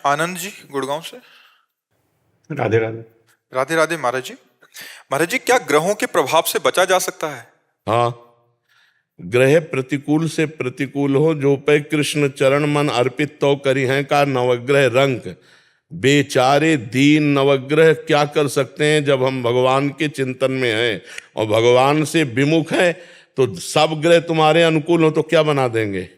आनंद जी गुड़गांव से। राधे राधे। राधे राधे महाराज जी। महाराज जी, क्या ग्रहों के प्रभाव से बचा जा सकता है? हाँ, ग्रह प्रतिकूल से प्रतिकूल हो, जो पे कृष्ण चरण मन अर्पित तो करी हैं का नवग्रह रंक। बेचारे दीन नवग्रह क्या कर सकते हैं जब हम भगवान के चिंतन में हैं और भगवान से विमुख हैं। तो सब ग्रह तुम्हारे अनुकूल हो तो क्या बना देंगे?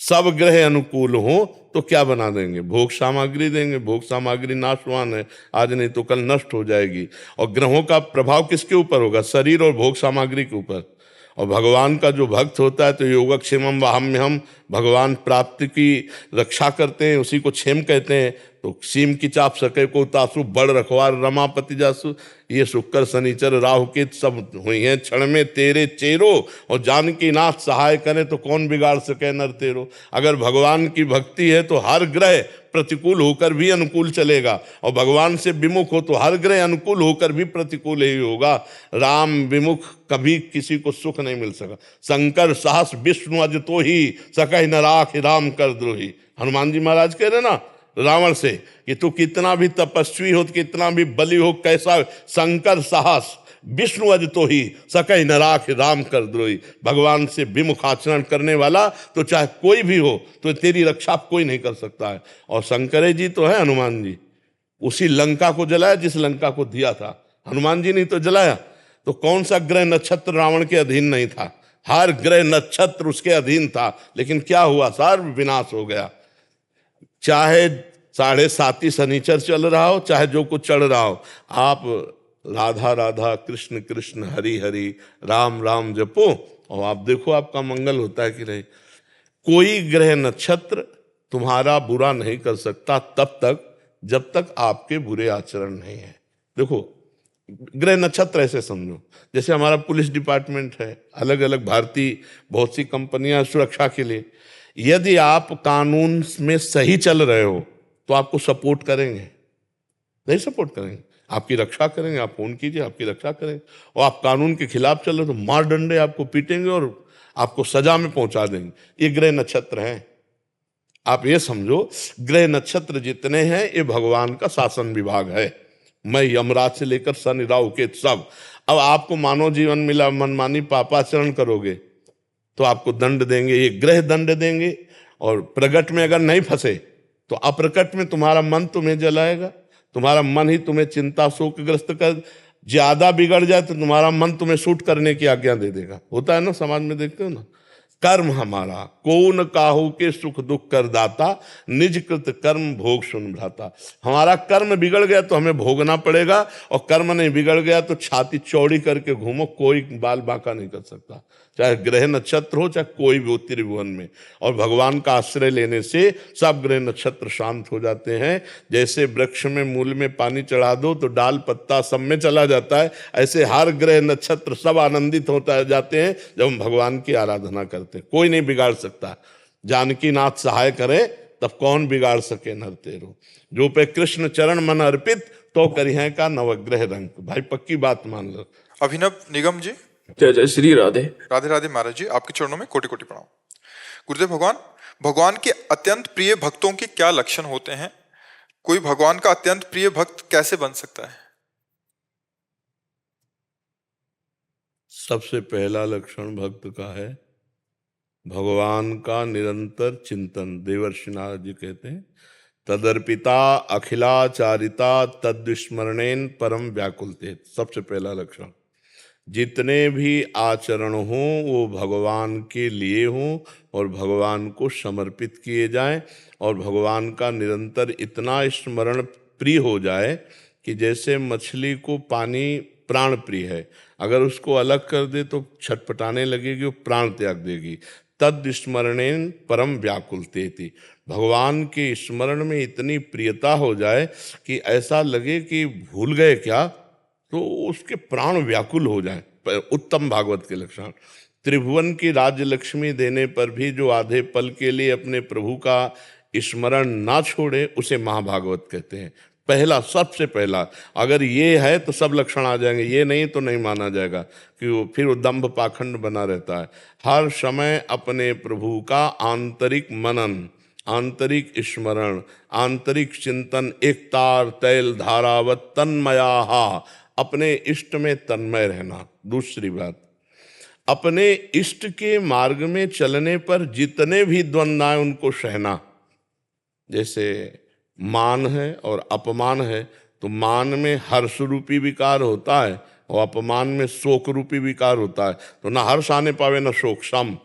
सब ग्रह अनुकूल हो तो क्या बना देंगे? भोग सामग्री देंगे। भोग सामग्री नाशवान है, आज नहीं तो कल नष्ट हो जाएगी। और ग्रहों का प्रभाव किसके ऊपर होगा? शरीर और भोग सामग्री के ऊपर। और भगवान का जो भक्त होता है तो योगक्षेमम वाहम्यहम, भगवान प्राप्ति की रक्षा करते हैं, उसी को क्षेम कहते हैं। तो सीम की चाप सके को तासु, बड़ रखवार रमापति जासु। ये शुक्र शनिचर राहु केतु सब हुई हैं क्षण में तेरे चेरो, और जानकी नाथ सहाय करे तो कौन बिगाड़ सके नर तेरो। अगर भगवान की भक्ति है तो हर ग्रह प्रतिकूल होकर भी अनुकूल चलेगा, और भगवान से विमुख हो तो हर ग्रह अनुकूल होकर भी प्रतिकूल ही होगा। राम विमुख कभी किसी को सुख नहीं मिल सका। शंकर साहस विष्णु अज तो ही सकहि न राख राम कर द्रोही। हनुमान जी महाराज कह रहे ना रावण से कि तू कितना भी तपस्वी हो, कितना भी बलि हो, कैसा शंकर साहस विष्णु अज तो ही सकहि न राख राम कर द्रोही। भगवान से विमुख आचरण करने वाला तो चाहे कोई भी हो तो तेरी रक्षा कोई नहीं कर सकता है। और शंकर जी तो है हनुमान जी, उसी लंका को जलाया जिस लंका को दिया था। हनुमान जी ने तो जलाया। तो कौन सा ग्रह नक्षत्र रावण के अधीन नहीं था? हर ग्रह नक्षत्र उसके अधीन था। लेकिन क्या हुआ? सर्व विनाश हो गया। चाहे 7.5 शनिचर चल रहा हो, चाहे जो कुछ चढ़ रहा हो, आप राधा राधा कृष्ण कृष्ण हरि हरि राम राम जपो और आप देखो आपका मंगल होता है कि नहीं। कोई ग्रह नक्षत्र तुम्हारा बुरा नहीं कर सकता तब तक जब तक आपके बुरे आचरण नहीं है। देखो, ग्रह नक्षत्र ऐसे समझो जैसे हमारा पुलिस डिपार्टमेंट है, अलग अलग भारतीय बहुत सी कंपनियां सुरक्षा के लिए। यदि आप कानून में सही चल रहे हो तो आपको सपोर्ट करेंगे, नहीं सपोर्ट करेंगे, आपकी रक्षा करेंगे। आप फोन कीजिए, आपकी रक्षा करेंगे। और आप कानून के खिलाफ चल रहे हो तो मार डंडे आपको पीटेंगे और आपको सजा में पहुंचा देंगे। ये ग्रह नक्षत्र हैं। आप ये समझो, ग्रह नक्षत्र जितने हैं ये भगवान का शासन विभाग है। मैं यमराज से लेकर शनि राहु केतु सब। अब आपको मानव जीवन मिला, मनमानी पापाचरण करोगे तो आपको दंड देंगे, ये ग्रह दंड देंगे। और प्रगट में अगर नहीं फंसे तो अप्रकट में तुम्हारा मन तुम्हें जलाएगा। तुम्हारा मन ही तुम्हें चिंता शोकग्रस्त कर, ज्यादा बिगड़ जाए तो तुम्हारा मन तुम्हें शूट करने की आज्ञा दे देगा। होता है ना, समाज में देखते हो ना। कर्म हमारा कौन काहू के सुख दुख कर दाता, निज कृत कर्म भोग सुन भ्राता। हमारा कर्म बिगड़ गया तो हमें भोगना पड़ेगा, और कर्म नहीं बिगड़ गया तो छाती चौड़ी करके घूमो, कोई बाल बांका नहीं कर सकता। चाहे ग्रह नक्षत्र हो, चाहे कोई भी हो त्रिभुवन में। और भगवान का आश्रय लेने से सब ग्रह नक्षत्र शांत हो जाते हैं। जैसे वृक्ष में मूल में पानी चढ़ा दो तो डाल पत्ता सब में चला जाता है, ऐसे हर ग्रह नक्षत्र सब आनंदित होता जाते हैं जब हम भगवान की आराधना करते हैं। कोई नहीं बिगाड़ सकता। जानकी नाथ सहाय करे तब कौन बिगाड़ सके नर तेरो। जो पे कृष्ण चरण मन अर्पित तो करिहे का नवग्रह रंग। भाई पक्की बात मान लो। अभिनव निगम जी। जय जय श्री राधे। राधे राधे महाराज जी, आपके चरणों में कोटि कोटि प्रणाम। गुरुदेव भगवान, भगवान के अत्यंत प्रिय भक्तों के क्या लक्षण होते हैं? कोई भगवान का अत्यंत प्रिय भक्त कैसे बन सकता है? सबसे पहला लक्षण भक्त का है भगवान का निरंतर चिंतन। देवर्षि नारद जी कहते हैं तदर्पिता अखिलाचारिता तद्विस्मरणेन परम व्याकुलते। सबसे पहला लक्षण, जितने भी आचरण हों वो भगवान के लिए हों और भगवान को समर्पित किए जाएं, और भगवान का निरंतर इतना स्मरण प्रिय हो जाए कि जैसे मछली को पानी प्राण प्रिय है, अगर उसको अलग कर दे तो छटपटाने लगेगी, वो प्राण त्याग देगी। तद स्मरणेन परम व्याकुलतेति। भगवान के स्मरण में इतनी प्रियता हो जाए कि ऐसा लगे कि भूल गए क्या, तो उसके प्राण व्याकुल हो जाए। उत्तम भागवत के लक्षण। त्रिभुवन की राज्य लक्ष्मी देने पर भी जो आधे पल के लिए अपने प्रभु का स्मरण ना छोड़े उसे महाभागवत कहते हैं। पहला, सबसे पहला अगर ये है तो सब लक्षण आ जाएंगे, ये नहीं तो नहीं माना जाएगा कि वो फिर वो दंभ पाखंड बना रहता है। हर समय अपने प्रभु का आंतरिक मनन आंतरिक स्मरण, आंतरिक चिंतन, एक तार तैल धारावत तन्मयाहा, अपने इष्ट में तन्मय रहना। दूसरी बात, अपने इष्ट के मार्ग में चलने पर जितने भी द्वंद्व आए उनको सहना। जैसे मान है और अपमान है, तो मान में हर्ष रूपी विकार होता है और अपमान में शोक रूपी विकार होता है। तो ना हर्ष आने पावे ना शोक। सम,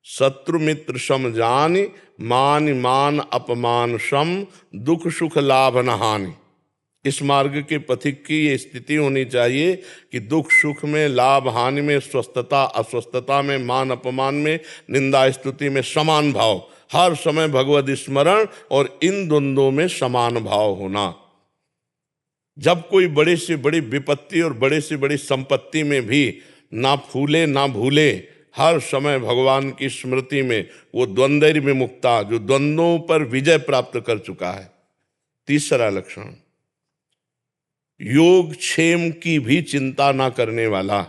शत्रु मित्र सम जानि, मान मान अपमान सम, दुख सुख लाभ न हानि। इस मार्ग के पथिक की ये स्थिति होनी चाहिए कि दुख सुख में, लाभ हानि में, स्वस्थता अस्वस्थता में, मान अपमान में, निंदा स्तुति में समान भाव, हर समय भगवद स्मरण और इन द्वंद्वों में समान भाव होना। जब कोई बड़े से बड़ी विपत्ति और बड़े से बड़ी संपत्ति में भी ना फूले ना भूले, हर समय भगवान की स्मृति में, वो द्वंद्व विमुक्ता, जो द्वंद्वों पर विजय प्राप्त कर चुका है। तीसरा लक्षण, योग क्षेम की भी चिंता ना करने वाला।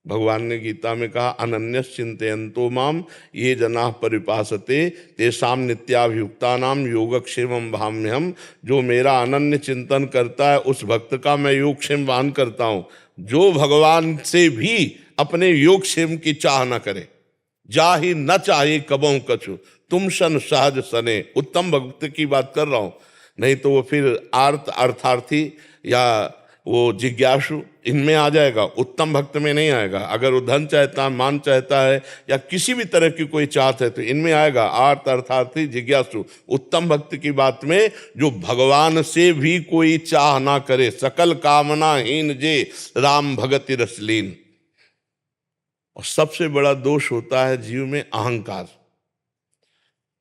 भगवान ने गीता में कहा, अनन्यस चिंतयन्तो माम ये जनाः परिपासते तेषां नित्याभियुक्तानां योगक्षेमं भाम्यहम्। जो मेरा अनन्य चिंतन करता है उस भक्त का मैं योगक्षेम वाहन करता हूं। जो भगवान से भी अपने योगक्षेम की चाह न करे, जा ही न चाहे कबहु कछु, तुम सन सहज सने। उत्तम भक्त की बात कर रहा हूं, नहीं तो वो फिर अर्थार्थी या वो जिज्ञासु इनमें आ जाएगा, उत्तम भक्त में नहीं आएगा। अगर वो धन चाहता है, मान चाहता है या किसी भी तरह की कोई चाहत है तो इनमें आएगा, अर्थार्थी जिज्ञासु। उत्तम भक्त की बात में जो भगवान से भी कोई चाह ना करे, सकल कामना हीन जे राम भगति रसलीन। और सबसे बड़ा दोष होता है जीव में अहंकार,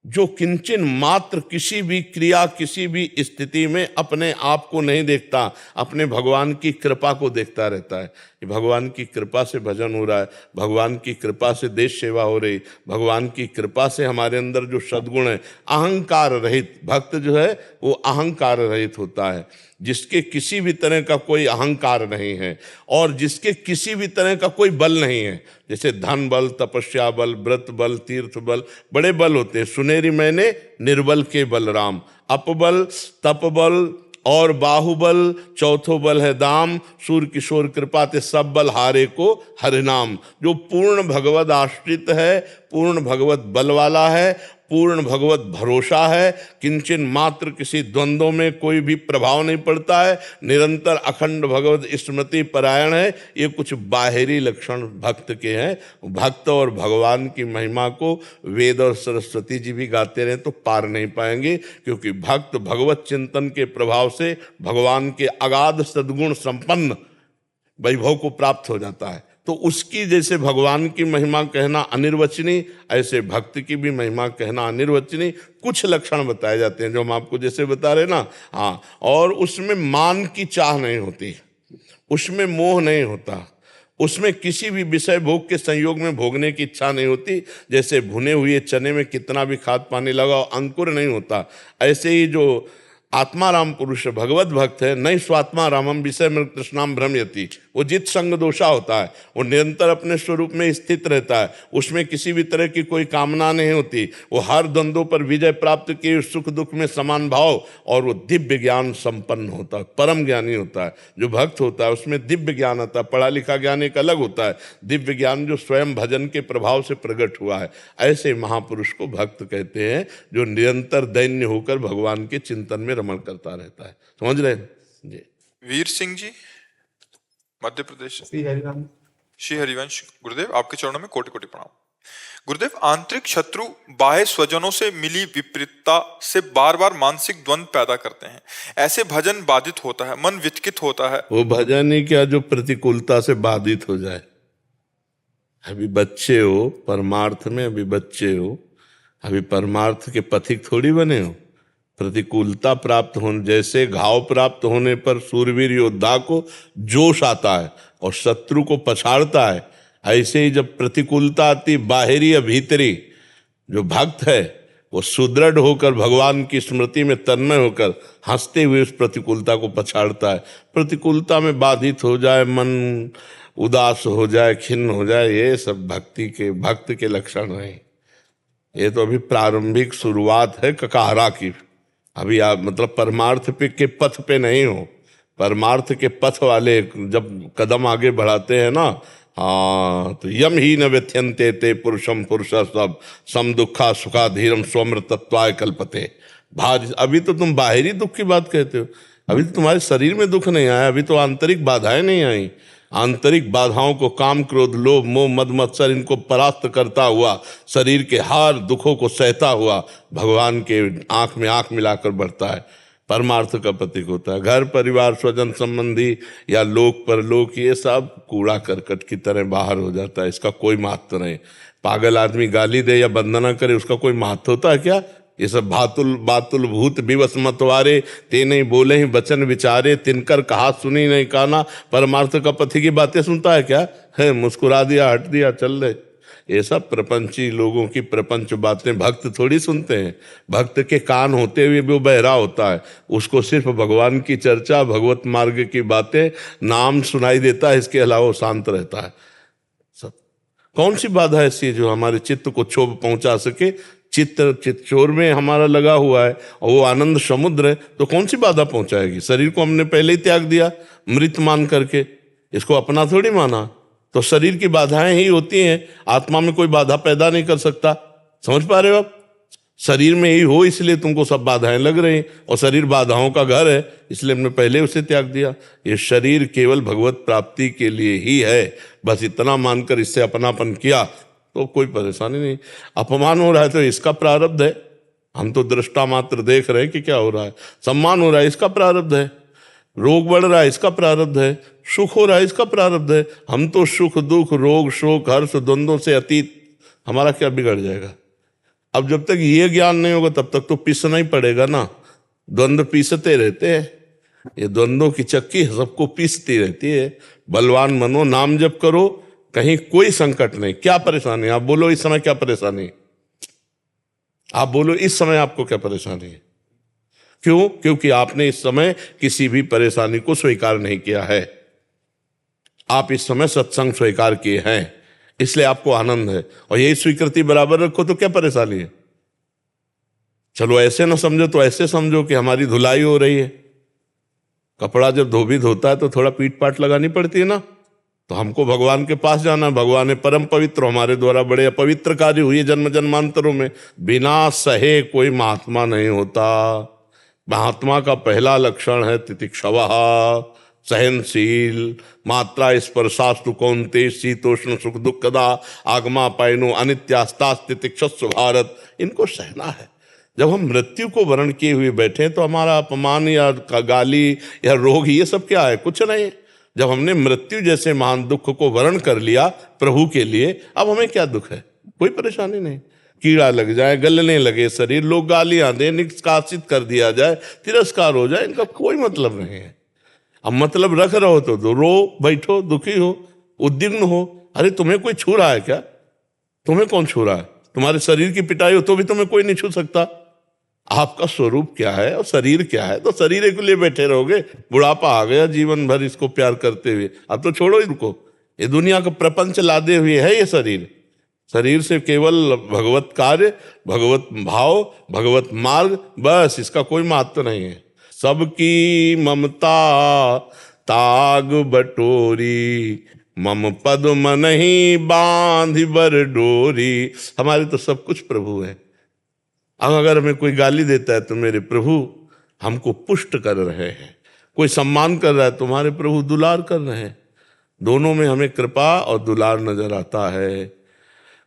जो किंचन मात्र किसी भी क्रिया, किसी भी स्थिति में अपने आप को नहीं देखता, अपने भगवान की कृपा को देखता रहता है कि भगवान की कृपा से भजन हो रहा है, भगवान की कृपा से देश सेवा हो रही, भगवान की कृपा से हमारे अंदर जो सद्गुण है। अहंकार रहित भक्त जो है वो अहंकार रहित होता है, जिसके किसी भी तरह का कोई अहंकार नहीं है और जिसके किसी भी तरह का कोई बल नहीं है। जैसे धन बल, तपस्या बल, व्रत बल, तीर्थ बल, बड़े बल होते हैं। सुनेरी मैंने निर्बल के बलराम, अपबल, तपबल और बाहुबल, चौथो बल है दाम, सूर किशोर कृपा ते सब बल हारे को हरिनाम। जो पूर्ण भगवत आश्रित है, पूर्ण भगवत बल वाला है, पूर्ण भगवत भरोसा है, किंचन मात्र किसी द्वंद्वों में कोई भी प्रभाव नहीं पड़ता है, निरंतर अखंड भगवत स्मृति परायण है, ये कुछ बाहरी लक्षण भक्त के हैं। भक्त और भगवान की महिमा को वेद और सरस्वती जी भी गाते रहे तो पार नहीं पाएंगे, क्योंकि भक्त भगवत चिंतन के प्रभाव से भगवान के अगाध सद्गुण संपन्न वैभव को प्राप्त हो जाता है। तो उसकी जैसे भगवान की महिमा कहना अनिर्वचनीय, ऐसे भक्त की भी महिमा कहना अनिर्वचनीय। कुछ लक्षण बताए जाते हैं जो हम आपको जैसे बता रहे ना। हाँ, और उसमें मान की चाह नहीं होती, उसमें मोह नहीं होता, उसमें किसी भी विषय भोग के संयोग में भोगने की इच्छा नहीं होती। जैसे भुने हुए चने में कितना भी खाद पानी लगाओ अंकुर नहीं होता, ऐसे ही जो आत्माराम पुरुष भगवत भक्त है, नहीं स्वात्मा रामम विषय में कृष्णाम भ्रमयति, वो जित संग दोषा होता है, वो निरंतर अपने स्वरूप में स्थित रहता है, उसमें किसी भी तरह की कोई कामना नहीं होती, वो हर द्वंद्वों पर विजय प्राप्त किए, सुख दुख में समान भाव, और वो दिव्य ज्ञान संपन्न होता है, परम ज्ञानी होता है। जो भक्त होता है उसमें दिव्य ज्ञान आता है, पढ़ा लिखा ज्ञान एक अलग होता है, दिव्य ज्ञान जो स्वयं भजन के प्रभाव से प्रकट हुआ है। ऐसे महापुरुष को भक्त कहते हैं, जो निरंतर दैन्य होकर भगवान के चिंतन में रमण करता रहता है। समझ रहे हैं जी। वीर सिंह जी, मध्य प्रदेश। श्री हरिराम। श्री हरिवंश गुरुदेव, आपके चरणों में कोटि कोटि प्रणाम। गुरुदेव, आंतरिक शत्रु बाह्य स्वजनों से मिली विपरीतता से बार बार मानसिक द्वंद्व पैदा करते हैं, ऐसे भजन बाधित होता है, मन विचकित होता है। वो भजन ही क्या जो प्रतिकूलता से बाधित हो जाए। अभी बच्चे हो परमार्थ में, अभी बच्चे हो, अभी परमार्थ के पथिक थोड़ी बने हो। प्रतिकूलता प्राप्त होने, जैसे घाव प्राप्त होने पर सूरवीर योद्धा को जोश आता है और शत्रु को पछाड़ता है, ऐसे ही जब प्रतिकूलता आती बाहरी या भीतरी, जो भक्त है वो सुदृढ़ होकर भगवान की स्मृति में तन्मय होकर हंसते हुए उस प्रतिकूलता को पछाड़ता है। प्रतिकूलता में बाधित हो जाए, मन उदास हो जाए, खिन्न हो जाए, ये सब भक्त के लक्षण नहीं। ये तो अभी प्रारंभिक शुरुआत है ककाहरा की। अभी आप मतलब परमार्थ के पथ पे नहीं हो। परमार्थ के पथ वाले जब कदम आगे बढ़ाते हैं ना, हाँ, तो यम ही न व्यथ्यन्ते ते पुरुषम पुरुष सब सम दुखा सुखा धीरम स्वमृतत्वाय कल्पते। भाज अभी तो तुम बाहरी दुख की बात कहते हो, अभी तो तुम्हारे शरीर में दुख नहीं आया, अभी तो आंतरिक बाधाएं नहीं आई। आंतरिक बाधाओं को काम क्रोध लोभ मोह मद मत्सर इनको परास्त करता हुआ, शरीर के हर दुखों को सहता हुआ भगवान के आंख में आंख मिलाकर बढ़ता है, परमार्थ का प्रतीक होता है। घर परिवार स्वजन संबंधी या लोक परलोक ये सब कूड़ा करकट की तरह बाहर हो जाता है, इसका कोई महत्व नहीं। पागल आदमी गाली दे या वंदना करे, उसका कोई महत्व होता है क्या? ये सब भातुल बातुल भूत विवश मतवारे, ते नहीं बोले ही वचन विचारे, तिनकर कहा सुनी नहीं काना, परमार्थ का पथी की बातें सुनता है क्या? है मुस्कुरा दिया हट दिया चल रहे। ये सब प्रपंची लोगों की प्रपंच बातें भक्त थोड़ी सुनते हैं। भक्त के कान होते हुए भी वो बहरा होता है, उसको सिर्फ भगवान की चर्चा भगवत मार्ग की बातें नाम सुनाई देता है, इसके अलावा वो शांत रहता है। सब कौन सी बाधा ऐसी जो हमारे चित्त को क्षोभ पहुंचा सके? चित्तचोर में हमारा लगा हुआ है और वो आनंद समुद्र है, तो कौन सी बाधा पहुंचाएगी? शरीर को हमने पहले ही त्याग दिया मृत मान करके, इसको अपना थोड़ी माना। तो शरीर की बाधाएं ही होती हैं, आत्मा में कोई बाधा पैदा नहीं कर सकता। समझ पा रहे हो आप? शरीर में ही हो इसलिए तुमको सब बाधाएं लग रही, और शरीर बाधाओं का घर है इसलिए हमने पहले उसे त्याग दिया। ये शरीर केवल भगवत प्राप्ति के लिए ही है, बस इतना मानकर इससे अपनापन किया तो कोई परेशानी नहीं। अपमान हो रहा है तो इसका प्रारब्ध है, हम तो दृष्टा मात्र देख रहे हैं कि क्या हो रहा है। सम्मान हो रहा है इसका प्रारब्ध है, रोग बढ़ रहा है इसका प्रारब्ध है, सुख हो रहा है इसका प्रारब्ध है। हम तो सुख दुख रोग शोक हर्ष द्वंद्वों से अतीत, हमारा क्या बिगड़ जाएगा? अब जब तक ये ज्ञान नहीं होगा तब तक तो पीसना ही पड़ेगा ना। द्वंद्व पीसते रहते हैं, ये द्वंद्वों की चक्की सबको पीसती रहती है। बलवान मनो नाम जप करो, कहीं कोई संकट नहीं। क्या परेशानी? आप बोलो इस समय क्या परेशानी? आप बोलो इस समय आपको क्या परेशानी है? क्यों? क्योंकि आपने इस समय किसी भी परेशानी को स्वीकार नहीं किया है। आप इस समय सत्संग स्वीकार किए हैं, इसलिए आपको आनंद है। और यही स्वीकृति बराबर रखो तो क्या परेशानी है? चलो ऐसे ना समझो तो ऐसे समझो कि हमारी धुलाई हो रही है। कपड़ा जब धोबी धोता है तो थोड़ा पीट पाट लगानी पड़ती है ना। तो हमको भगवान के पास जाना, भगवान है परम पवित्र, हमारे द्वारा बड़े अपवित्र कार्य हुए जन्म जन्मांतरों में। बिना सहे कोई महात्मा नहीं होता। महात्मा का पहला लक्षण है तितिक्षवः, सहनशील, मात्रा स्पर्शास्तु कौन्ते शीतोष्ण सुख दुखदा आगमा पायनो अनित्यास्तास तितिक्षस्व भारत। इनको सहना है। जब हम मृत्यु को वर्ण किए हुए बैठे तो हमारा अपमान या गाली या रोग ये सब क्या है? कुछ नहीं। जब हमने मृत्यु जैसे महान दुख को वर्ण कर लिया प्रभु के लिए, अब हमें क्या दुख है? कोई परेशानी नहीं। कीड़ा लग जाए, गलने लगे शरीर, लोग गालियां दें, निष्कासित कर दिया जाए, तिरस्कार हो जाए, इनका कोई मतलब नहीं है। अब मतलब रख रहो तो रो बैठो, दुखी हो, उद्विग्न हो। अरे तुम्हें कोई छू रहा है क्या? तुम्हें कौन छू रहा है? तुम्हारे शरीर की पिटाई हो तो भी तुम्हें कोई नहीं छू सकता। आपका स्वरूप क्या है और शरीर क्या है? तो शरीर के लिए बैठे रहोगे। बुढ़ापा आ गया जीवन भर इसको प्यार करते हुए, अब तो छोड़ो इनको। ये दुनिया का प्रपंच लादे हुए है ये शरीर। शरीर से केवल भगवत कार्य, भगवत भाव, भगवत मार्ग, बस इसका कोई महत्व नहीं है। सबकी ममता ताग बटोरी, मम पद मनहि बांध बर डोरी। हमारे तो सब कुछ प्रभु है। अब अगर हमें कोई गाली देता है तो मेरे प्रभु हमको पुष्ट कर रहे हैं, कोई सम्मान कर रहा है तुम्हारे प्रभु दुलार कर रहे हैं। दोनों में हमें कृपा और दुलार नजर आता है।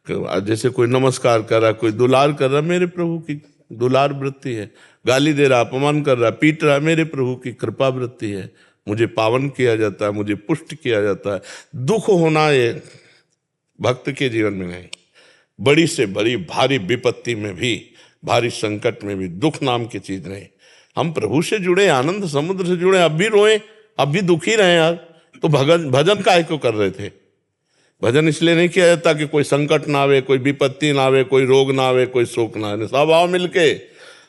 जैसे कोई नमस्कार कर रहा है, कोई दुलार कर रहा है, मेरे प्रभु की दुलार वृत्ति है। गाली दे रहा, अपमान कर रहा, पीट रहा, मेरे प्रभु की कृपा वृत्ति है। मुझे पावन किया जाता है, मुझे पुष्ट किया जाता है। दुख होना ये भक्त के जीवन में नहीं। बड़ी से बड़ी भारी विपत्ति में भी, भारी संकट में भी दुख नाम की चीज नहीं। हम प्रभु से जुड़े, आनंद समुद्र से जुड़े, अब भी रोए, अब भी दुखी रहे यार। तो भजन काहे को कर रहे थे? भजन इसलिए नहीं किया जाता कि कोई संकट ना आवे, कोई विपत्ति ना आवे, कोई रोग ना आवे, कोई शोक ना आवे। सब आओ मिलके,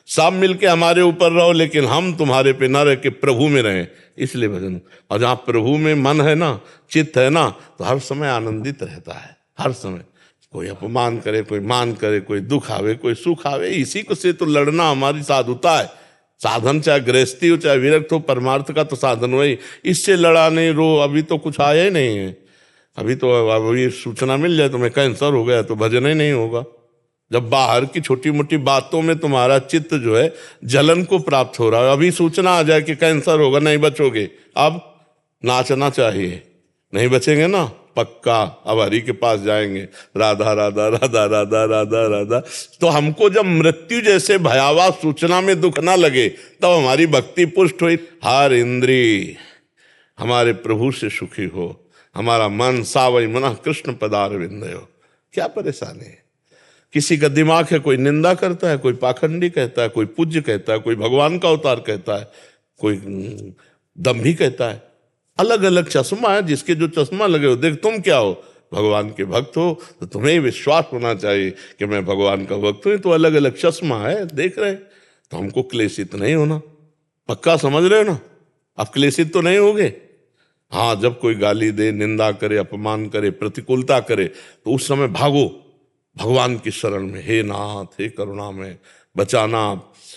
सब मिलके हमारे ऊपर रहो, लेकिन हम तुम्हारे पे ना रह के प्रभु में रहें, इसलिए भजन। और जहाँ प्रभु में मन है ना, चित्त है ना, तो हर समय आनंदित रहता है, हर समय। कोई अपमान करे, कोई मान करे, कोई दुख आवे, कोई सुख आवे, इसी को से तो लड़ना हमारी साधुता है। साधन चाहे गृहस्थी हो चाहे विरक्त हो, परमार्थ का तो साधन वही। इससे लड़ा नहीं रो, अभी तो कुछ आया ही नहीं है। अभी तो अभी सूचना मिल जाए तुम्हें कैंसर हो गया तो भजन ही नहीं होगा। जब बाहर की छोटी मोटी बातों में तुम्हारा चित्त जो है जलन को प्राप्त हो रहा है, अभी सूचना आ जाए कि कैंसर होगा, नहीं बचोगे, अब नाचना चाहिए। नहीं बचेंगे ना, पक्का अब हरि के पास जाएंगे, राधा राधा राधा राधा राधा राधा। तो हमको जब मृत्यु जैसे भयावह सूचना में दुख ना लगे तब हमारी भक्ति पुष्ट हुई। हर इंद्री हमारे प्रभु से सुखी हो, हमारा मन सावई मना कृष्ण पदार विंदयो। क्या परेशानी है? किसी का दिमाग है, कोई निंदा करता है, कोई पाखंडी कहता है, कोई पूज्य कहता है, कोई भगवान का अवतार कहता है, कोई दम्भी कहता है। अलग अलग चश्मा है, जिसके जो चश्मा लगे हो। देख तुम क्या हो, भगवान के भक्त हो, तो तुम्हें विश्वास होना चाहिए कि मैं भगवान का भक्त हूँ। तो अलग अलग चश्मा है, देख रहे, तो हमको क्लेशित नहीं होना। पक्का समझ रहे हो ना? अब क्लेशित तो नहीं होगे। हाँ, जब कोई गाली दे, निंदा करे, अपमान करे, प्रतिकूलता करे, तो उस समय भागो भगवान की शरण में। हे नाथ, हे करुणा में बचाना।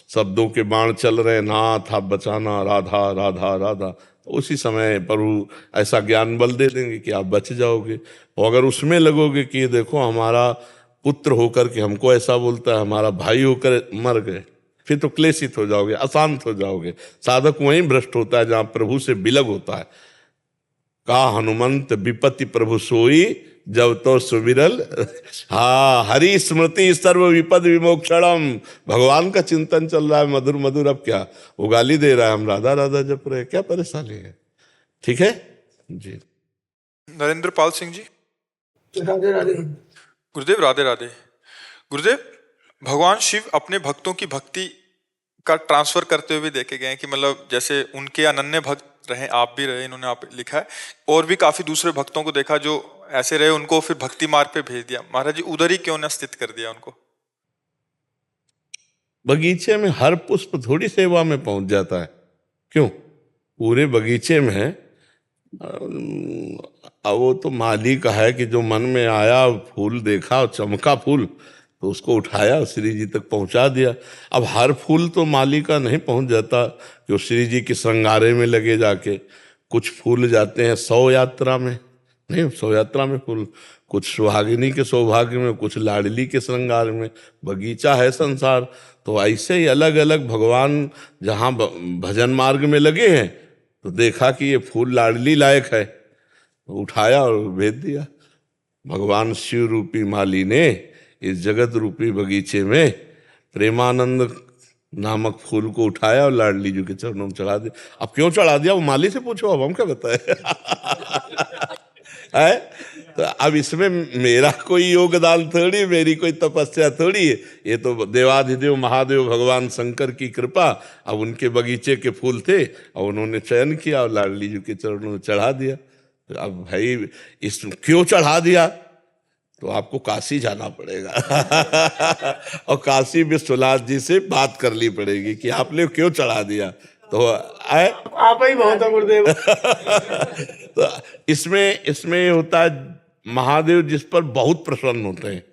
शब्दों के बाण चल रहे, नाथ आप बचाना, राधा राधा राधा। तो उसी समय प्रभु ऐसा ज्ञान बल दे देंगे कि आप बच जाओगे। और अगर उसमें लगोगे कि ये देखो हमारा पुत्र होकर के हमको ऐसा बोलता है, हमारा भाई होकर मर गए, फिर तो क्लेशित हो जाओगे, अशांत हो जाओगे। साधक वहीं भ्रष्ट होता है जहाँ प्रभु से बिलग होता है। का हनुमंत विपत्ति प्रभु सोई, जब तो सुविरल। हाँ, हरि स्मृति सर्व विपद विमोक्षणम। भगवान का चिंतन चल रहा है मधुर मधुर। अब क्या वो गाली दे रहा है, हम राधा राधा जप रहे, क्या परेशानी है? ठीक है जी। नरेंद्र पाल सिंह जी। राधे राधे। गुरुदेव राधे राधे। गुरुदेव, भगवान शिव अपने भक्तों की भक्ति का ट्रांसफर करते हुए देखे गए हैं कि मतलब जैसे उनके अनन्य भक्त रहे, आप भी रहे, इन्होंने आप लिखा है, और भी काफी दूसरे भक्तों को देखा जो ऐसे रहे, उनको फिर भक्ति मार्ग पे भेज दिया। महाराज जी, उधर ही क्यों न स्थित कर दिया उनको? बगीचे में हर पुष्प थोड़ी सेवा में पहुंच जाता है। क्यों? पूरे बगीचे में अब वो तो माली का है कि जो मन में आया, फूल देखा और चमका फूल, तो उसको उठाया, श्री जी तक पहुंचा दिया। अब हर फूल तो माली का नहीं पहुंच जाता, जो श्री जी के श्रृंगारे में लगे जाके। कुछ फूल जाते हैं 100 यात्रा में, नहीं 100 यात्रा में फूल, कुछ सुहागिनी के सौभाग्य में, कुछ लाडली के श्रृंगार में। बगीचा है संसार। तो ऐसे ही अलग अलग भगवान जहाँ भजन मार्ग में लगे हैं, तो देखा कि ये फूल लाडली लायक है, तो उठाया और भेज दिया। भगवान शिव रूपी माली ने इस जगत रूपी बगीचे में प्रेमानंद नामक फूल को उठाया और लाडली जी के चरणों में चढ़ा दिया। अब क्यों चढ़ा दिया वो माली से पूछो, अब हम क्या बताए। है तो अब इसमें मेरा कोई योगदान थोड़ी, मेरी कोई तपस्या थोड़ी है। ये तो देवाधिदेव महादेव भगवान शंकर की कृपा। अब उनके बगीचे के फूल थे और उन्होंने चयन किया और लाडली जी के चरणों में चढ़ा दिया। तो अब भाई इस क्यों चढ़ा दिया, तो आपको काशी जाना पड़ेगा और काशी विश्वनाथ जी से बात करनी पड़ेगी कि आपने क्यों चढ़ा दिया। तो आप ही बहुत है गुरुदेव। तो इसमें होता है, महादेव जिस पर बहुत प्रसन्न होते हैं,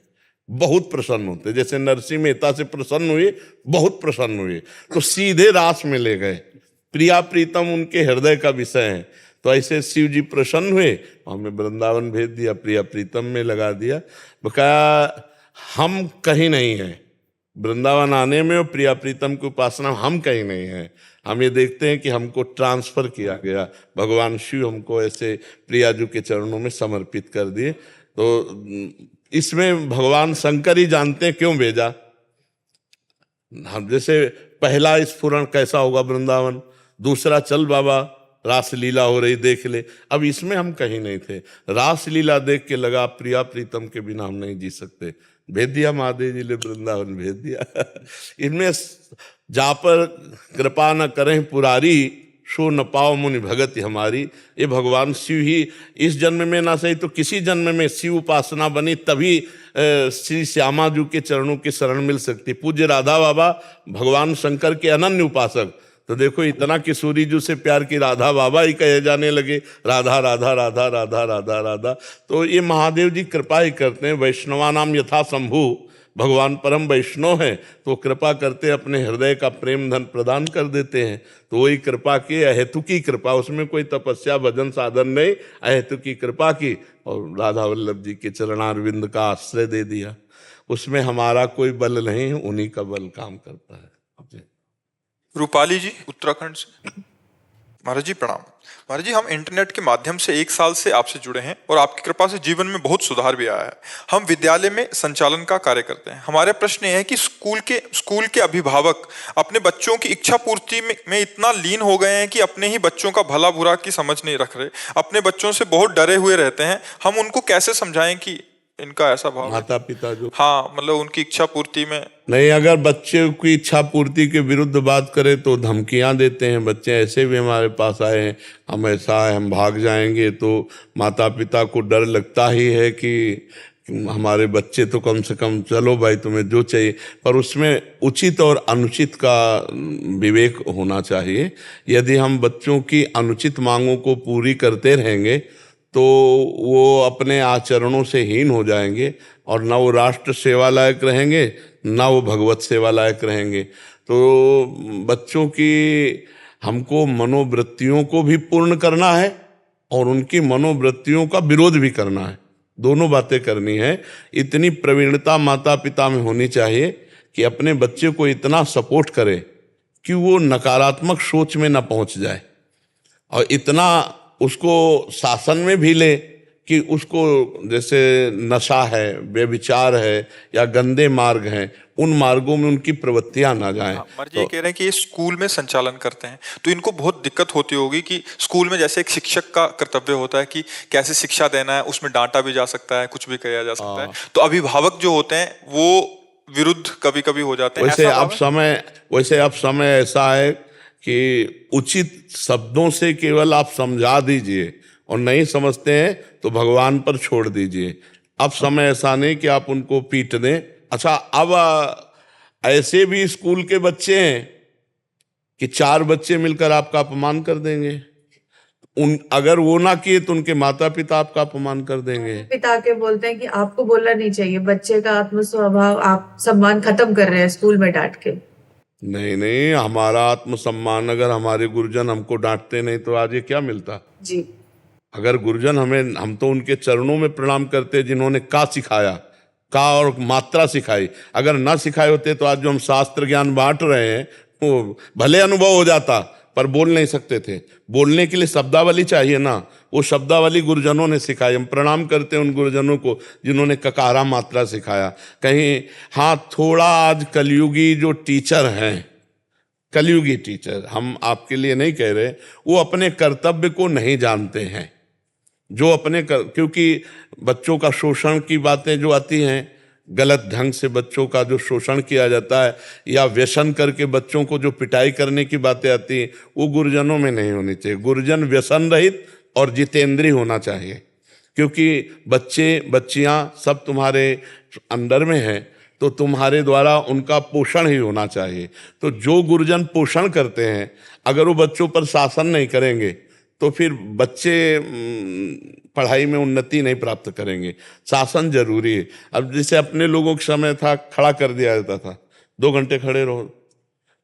बहुत प्रसन्न होते हैं। जैसे नरसिंह मेहता से प्रसन्न हुए, बहुत प्रसन्न हुए, तो सीधे रास में ले गए। प्रिया प्रीतम उनके हृदय का विषय है। तो ऐसे शिव जी प्रसन्न हुए, हमें वृंदावन भेज दिया, प्रिया प्रीतम में लगा दिया। बकाया हम कहीं नहीं हैं वृंदावन आने में और प्रिया प्रीतम की उपासना, हम कहीं नहीं हैं। हम ये देखते हैं कि हमको ट्रांसफर किया गया, भगवान शिव हमको ऐसे प्रियाजू के चरणों में समर्पित कर दिए। तो इसमें भगवान शंकर ही जानते हैं क्यों भेजा। हम जैसे पहला स्फुरण कैसा होगा वृंदावन, दूसरा चल बाबा रासलीला हो रही देख ले। अब इसमें हम कहीं नहीं थे, रासलीला देख के लगा प्रिया प्रीतम के बिना हम नहीं जी सकते, भेज दिया महादेव जी ने वृंदावन भेज दिया। इनमें जा पर कृपा न करें पुरारी, सो न पाओ मुनि भगति हमारी। ये भगवान शिव ही इस जन्म में ना सही तो किसी जन्म में शिव उपासना बनी, तभी श्री श्यामा जी के चरणों की शरण मिल सकती। पूज्य राधा बाबा भगवान शंकर के अनन्य उपासक, तो देखो इतना किशोरी जी से प्यार की राधा बाबा ही कहे जाने लगे, राधा राधा राधा राधा राधा राधा। तो ये महादेव जी कृपा ही करते हैं, वैष्णवा नाम यथा शंभु, भगवान परम वैष्णव है तो कृपा करते अपने हृदय का प्रेम धन प्रदान कर देते हैं। तो वही कृपा की, अहेतु की कृपा, उसमें कोई तपस्या भजन साधन नहीं, अहेतु की कृपा की और राधा वल्लभ जी के चरणारविंद का आश्रय दे दिया। उसमें हमारा कोई बल नहीं है, उन्हीं का बल काम करता है। रूपाली जी उत्तराखंड से। महाराज जी प्रणाम। महाराज जी, हम इंटरनेट के माध्यम से 1 साल से आपसे जुड़े हैं और आपकी कृपा से जीवन में बहुत सुधार भी आया है। हम विद्यालय में संचालन का कार्य करते हैं। हमारे प्रश्न ये है कि स्कूल के अभिभावक अपने बच्चों की इच्छा पूर्ति में इतना लीन हो गए हैं कि अपने ही बच्चों का भला बुरा की समझ नहीं रख रहे, अपने बच्चों से बहुत डरे हुए रहते हैं। हम उनको कैसे समझाएं कि इनका ऐसा भाव है? माता पिता जो, हाँ, मतलब उनकी इच्छा पूर्ति में नहीं, अगर बच्चे की इच्छा पूर्ति के विरुद्ध बात करें तो धमकियां देते हैं। बच्चे ऐसे भी हमारे पास आए हैं, हम ऐसा है हम भाग जाएंगे, तो माता पिता को डर लगता ही है कि हमारे बच्चे तो कम से कम चलो भाई तुम्हें जो चाहिए, पर उसमें उचित और अनुचित का विवेक होना चाहिए। यदि हम बच्चों की अनुचित मांगों को पूरी करते रहेंगे तो वो अपने आचरणों से हीन हो जाएंगे और ना वो राष्ट्र सेवा लायक रहेंगे, ना वो भगवत सेवा लायक रहेंगे। तो बच्चों की हमको मनोवृत्तियों को भी पूर्ण करना है और उनकी मनोवृत्तियों का विरोध भी करना है, दोनों बातें करनी है। इतनी प्रवीणता माता पिता में होनी चाहिए कि अपने बच्चे को इतना सपोर्ट करे कि वो नकारात्मक सोच में ना पहुंच जाए, और इतना उसको शासन में भी ले कि उसको जैसे नशा है, व्यभिचार है या गंदे मार्ग हैं, उन मार्गों में उनकी प्रवृत्तियां ना जाएं। मर्जी ये कह रहे हैं कि ये स्कूल में संचालन करते हैं तो इनको बहुत दिक्कत होती होगी कि स्कूल में जैसे एक शिक्षक का कर्तव्य होता है कि कैसे शिक्षा देना है, उसमें डांटा भी जा सकता है, कुछ भी किया जा सकता है, तो अभिभावक जो होते हैं वो विरुद्ध कभी कभी हो जाते हैं। वैसे अब समय ऐसा है कि उचित शब्दों से केवल आप समझा दीजिए और नहीं समझते हैं तो भगवान पर छोड़ दीजिए। अब समय ऐसा नहीं कि आप उनको पीट दें। अच्छा, अब ऐसे भी स्कूल के बच्चे हैं कि 4 बच्चे मिलकर आपका अपमान कर देंगे। अगर वो ना किए तो उनके माता पिता आपका अपमान कर देंगे। पिता के बोलते हैं कि आपको बोलना नहीं चाहिए, बच्चे का आत्मस्वभाव आप सम्मान खत्म कर रहे हैं स्कूल में डांट के। नहीं, हमारा आत्मसम्मान, अगर हमारे गुरुजन हमको डांटते नहीं तो आज ये क्या मिलता जी। अगर गुरुजन हम तो उनके चरणों में प्रणाम करते जिन्होंने का सिखाया, का और मात्रा सिखाई। अगर ना सिखाए होते तो आज जो हम शास्त्र ज्ञान बांट रहे हैं वो भले अनुभव हो जाता, पर बोल नहीं सकते थे। बोलने के लिए शब्दावली चाहिए ना, वो शब्दावली गुरुजनों ने सिखाई। हम प्रणाम करते हैं उन गुरुजनों को जिन्होंने ककारा मात्रा सिखाया। कहीं हाँ, थोड़ा आज कलयुगी जो टीचर हैं, कलयुगी टीचर, हम आपके लिए नहीं कह रहे, वो अपने कर्तव्य को नहीं जानते हैं। जो क्योंकि बच्चों का शोषण की बातें जो आती हैं, गलत ढंग से बच्चों का जो शोषण किया जाता है या व्यसन करके बच्चों को जो पिटाई करने की बातें आती हैं, वो गुरुजनों में नहीं होनी चाहिए। गुरुजन व्यसन रहित और जितेंद्रीय होना चाहिए, क्योंकि बच्चे बच्चियां सब तुम्हारे अंडर में हैं, तो तुम्हारे द्वारा उनका पोषण ही होना चाहिए। तो जो गुरुजन पोषण करते हैं, अगर वो बच्चों पर शासन नहीं करेंगे तो फिर बच्चे पढ़ाई में उन्नति नहीं प्राप्त करेंगे। शासन जरूरी है। अब जैसे अपने लोगों के समय था, खड़ा कर दिया जाता था, 2 घंटे खड़े रहो,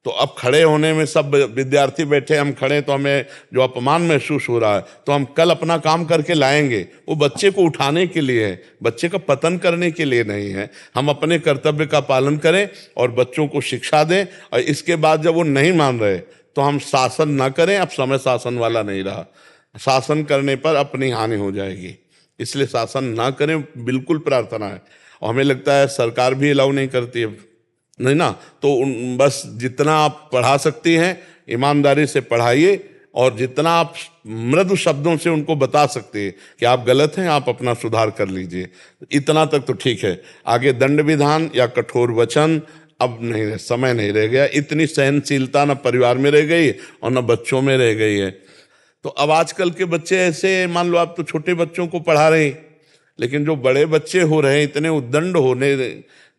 तो अब खड़े होने में सब विद्यार्थी बैठे, हम खड़े तो हमें जो अपमान महसूस हो रहा है, तो हम कल अपना काम करके लाएंगे। वो बच्चे को उठाने के लिए है, बच्चे का पतन करने के लिए नहीं है। हम अपने कर्तव्य का पालन करें और बच्चों को शिक्षा दें, और इसके बाद जब वो नहीं मान रहे तो हम शासन ना करें। अब समय शासन वाला नहीं रहा, शासन करने पर अपनी हानि हो जाएगी, इसलिए शासन ना करें, बिल्कुल प्रार्थना है। और हमें लगता है सरकार भी अलाउ नहीं करती है, नहीं ना, तो बस जितना आप पढ़ा सकती हैं ईमानदारी से पढ़ाइए, और जितना आप मृदु शब्दों से उनको बता सकते हैं कि आप गलत हैं, आप अपना सुधार कर लीजिए, इतना तक तो ठीक है। आगे दंड विधान या कठोर वचन अब नहीं, समय नहीं रह गया। इतनी सहनशीलता न परिवार में रह गई और न बच्चों में रह गई है। तो अब आजकल के बच्चे ऐसे, मान लो आप तो छोटे बच्चों को पढ़ा रहे हैं, लेकिन जो बड़े बच्चे हो रहे हैं इतने उद्दंड होने